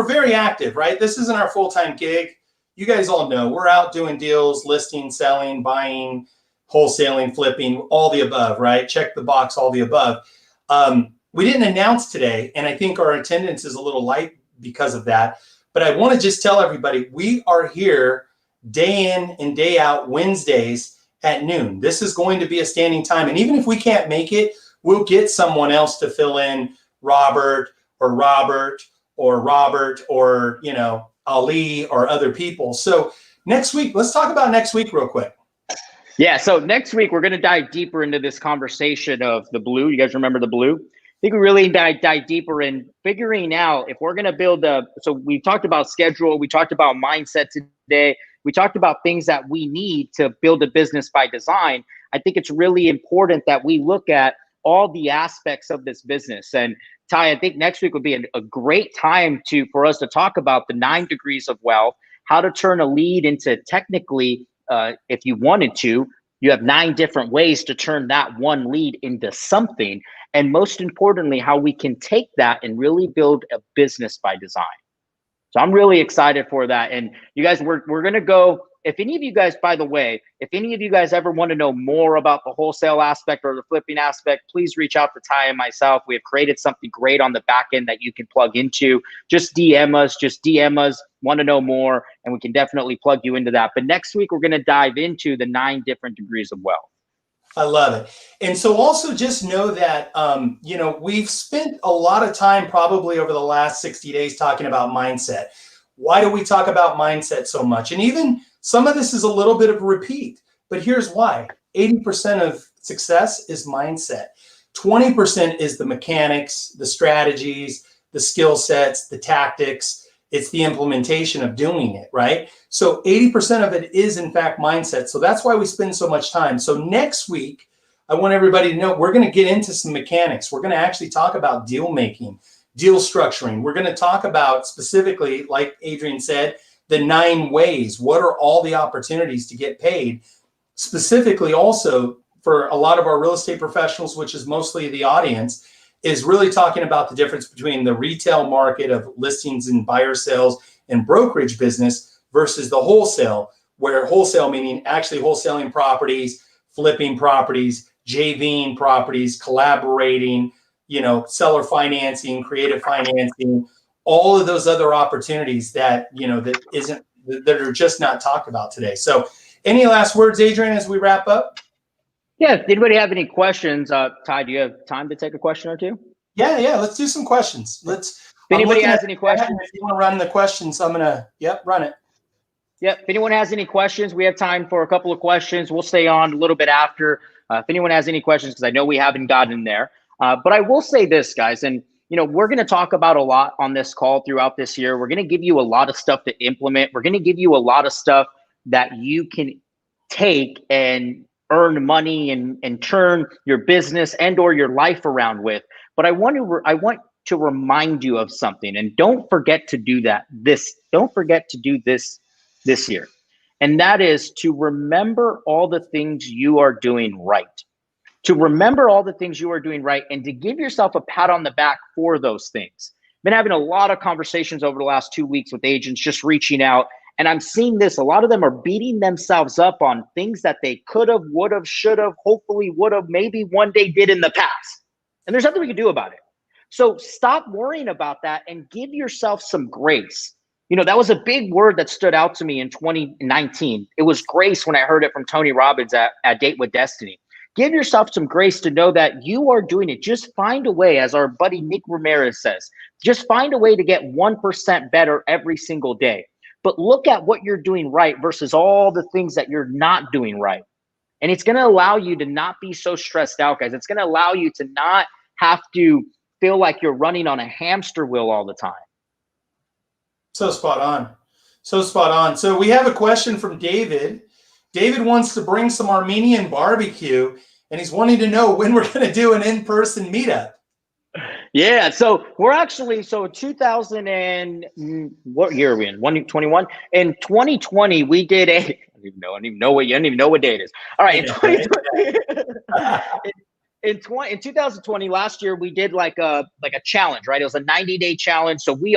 very active, right? This isn't our full-time gig. You guys all know we're out doing deals, listing, selling, buying, wholesaling, flipping, all the above, right? Check the box, all the above. We didn't announce today, and I think our attendance is a little light because of that. But I want to just tell everybody, we are here day in and day out, Wednesdays at noon. This is going to be a standing time. And even if we can't make it, we'll get someone else to fill in, Robert or Ali or other people. So next week, let's talk about next week real quick. Yeah, so next week, we're going to dive deeper into this conversation of the blue. You guys remember the blue? I think we really dive deeper in figuring out if we're going to build so we talked about schedule, we talked about mindset today, we talked about things that we need to build a business by design. I think it's really important that we look at all the aspects of this business. And Ty, I think next week would be a great time for us to talk about the 9 degrees of wealth, how to turn a lead into technically, if you wanted to, you have 9 different ways to turn that one lead into something. And most importantly, how we can take that and really build a business by design. So I'm really excited for that. And you guys, we're going to go, if any of you guys, by the way, if any of you guys ever want to know more about the wholesale aspect or the flipping aspect, please reach out to Ty and myself. We have created something great on the back end that you can plug into. Just DM us, want to know more, and we can definitely plug you into that. But next week, we're going to dive into the 9 different degrees of wealth. I love it. And so also just know that, we've spent a lot of time probably over the last 60 days talking about mindset. Why do we talk about mindset so much? And even some of this is a little bit of a repeat, but here's why. 80% of success is mindset. 20% is the mechanics, the strategies, the skill sets, the tactics. It's the implementation of doing it, right? So 80% of it is in fact mindset. So that's why we spend so much time. So next week, I want everybody to know we're going to get into some mechanics. We're going to actually talk about deal making, deal structuring. We're going to talk about specifically, like Adrian said, the 9 ways. What are all the opportunities to get paid? Specifically also for a lot of our real estate professionals, which is mostly the audience, is really talking about the difference between the retail market of listings and buyer sales and brokerage business versus the wholesale, where wholesale meaning actually wholesaling properties, flipping properties, JVing properties, collaborating, seller financing, creative financing, all of those other opportunities that, that are just not talked about today. So any last words, Adrian, as we wrap up? Yeah. If anybody have any questions, Ty, do you have time to take a question or two? Yeah. Let's do some questions. If anybody has any questions, if you want to run the questions, I'm gonna run it. Yep. If anyone has any questions, we have time for a couple of questions. We'll stay on a little bit after. If anyone has any questions, because I know we haven't gotten there. But I will say this, guys, and we're going to talk about a lot on this call throughout this year. We're going to give you a lot of stuff to implement. We're going to give you a lot of stuff that you can take and earn money and turn your business and or your life around with. But I want to remind you of something, and don't forget to do that. Don't forget to do this year. And that is to remember all the things you are doing right. To remember all the things you are doing right and to give yourself a pat on the back for those things. Been having a lot of conversations over the last 2 weeks with agents just reaching out. And I'm seeing this, a lot of them are beating themselves up on things that they could have, would have, should have, hopefully would have, maybe one day did in the past. And there's nothing we can do about it. So stop worrying about that and give yourself some grace. That was a big word that stood out to me in 2019. It was grace when I heard it from Tony Robbins at Date with Destiny. Give yourself some grace to know that you are doing it. Just find a way, as our buddy Nick Ramirez says, just find a way to get 1% better every single day. But look at what you're doing right versus all the things that you're not doing right. And it's going to allow you to not be so stressed out, guys. It's going to allow you to not have to feel like you're running on a hamster wheel all the time. So spot on. So we have a question from David. David wants to bring some Armenian barbecue, and he's wanting to know when we're going to do an in-person meetup. Yeah, so we're actually, 2000 and what year are we in? 2021? In 2020, we did a, I don't even know what day it is. All right, in 2020, in 2020, last year, we did like a challenge, right? It was a 90-day challenge. So we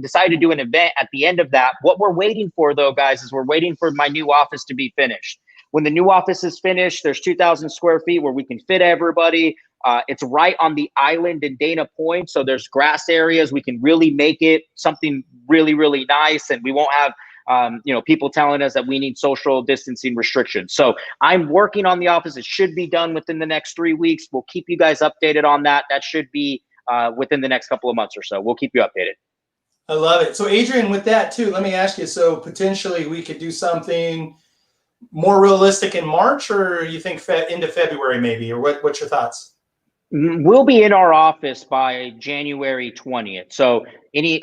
decided to do an event at the end of that. What we're waiting for, though, guys, is we're waiting for my new office to be finished. When the new office is finished, there's 2,000 square feet where we can fit everybody. It's right on the island in Dana Point. So there's grass areas. We can really make it something really, really nice. And we won't have people telling us that we need social distancing restrictions. So I'm working on the office. It should be done within the next 3 weeks. We'll keep you guys updated on that. That should be within the next couple of months or so. We'll keep you updated. I love it. So Adrian, with that too, let me ask you, so potentially we could do something more realistic in March, or you think into February maybe, or what's your thoughts? We'll be in our office by January 20th. So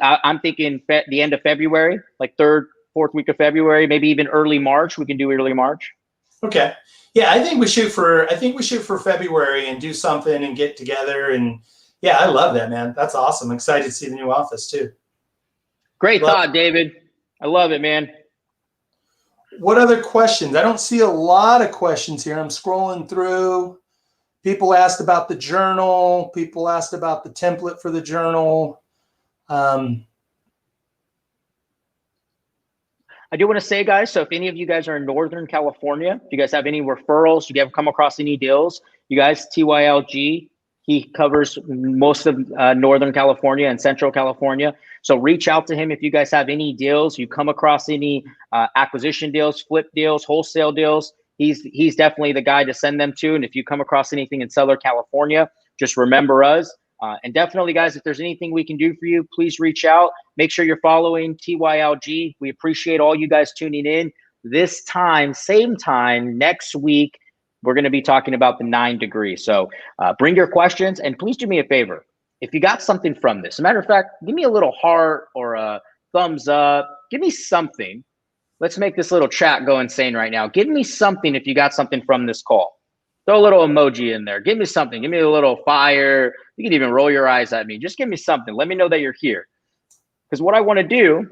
I'm thinking the end of February, like 3rd, 4th week of February, maybe even early March. We can do early March. Okay. Yeah, I think we shoot for February and do something and get together. And yeah, I love that, man. That's awesome. I'm excited to see the new office too. Great thought, David. I love it, man. What other questions? I don't see a lot of questions here. I'm scrolling through. People asked about the journal. People asked about the template for the journal. I do want to say, guys, so if any of you guys are in Northern California, if you guys have any referrals, you ever come across any deals, you guys, TYLG, he covers most of Northern California and Central California. So reach out to him if you guys have any deals, you come across any acquisition deals, flip deals, wholesale deals. He's definitely the guy to send them to. And if you come across anything in Southern California, just remember us. And definitely, guys, if there's anything we can do for you, please reach out. Make sure you're following TYLG. We appreciate all you guys tuning in. This time, same time, next week, we're going to be talking about the 9 degrees. So bring your questions, and please do me a favor. If you got something from this, as a matter of fact, give me a little heart or a thumbs up. Give me something. Let's make this little chat go insane right now. Give me something if you got something from this call. Throw a little emoji in there. Give me something. Give me a little fire. You can even roll your eyes at me. Just give me something. Let me know that you're here. Because what I want to do,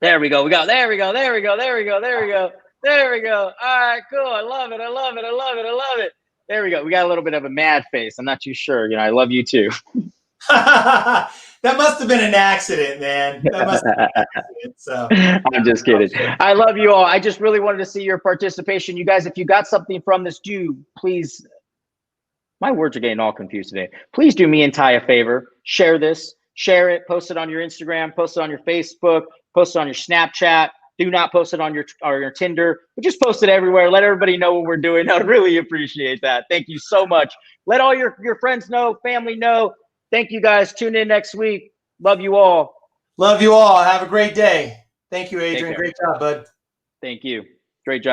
there we go. There we go. There we go. There we go. There we go. There we go. All right, cool. I love it. I love it. I love it. I love it. There we go. We got a little bit of a mad face. I'm not too sure. You know, I love you too. That must have been an accident, man. That must have been an accident. So I'm just kidding. I love you all. I just really wanted to see your participation. You guys, if you got something from this, do please, my words are getting all confused today. Please do me and Ty a favor. Share this. Share it. Post it on your Instagram. Post it on your Facebook. Post it on your Snapchat. Do not post it on your Tinder. But just post it everywhere. Let everybody know what we're doing. I'd really appreciate that. Thank you so much. Let all your friends know, family know. Thank you guys. Tune in next week. Love you all. love you all. Have a great day. Thank you, Adrian. care. Great job, bud. Thank you. Great job.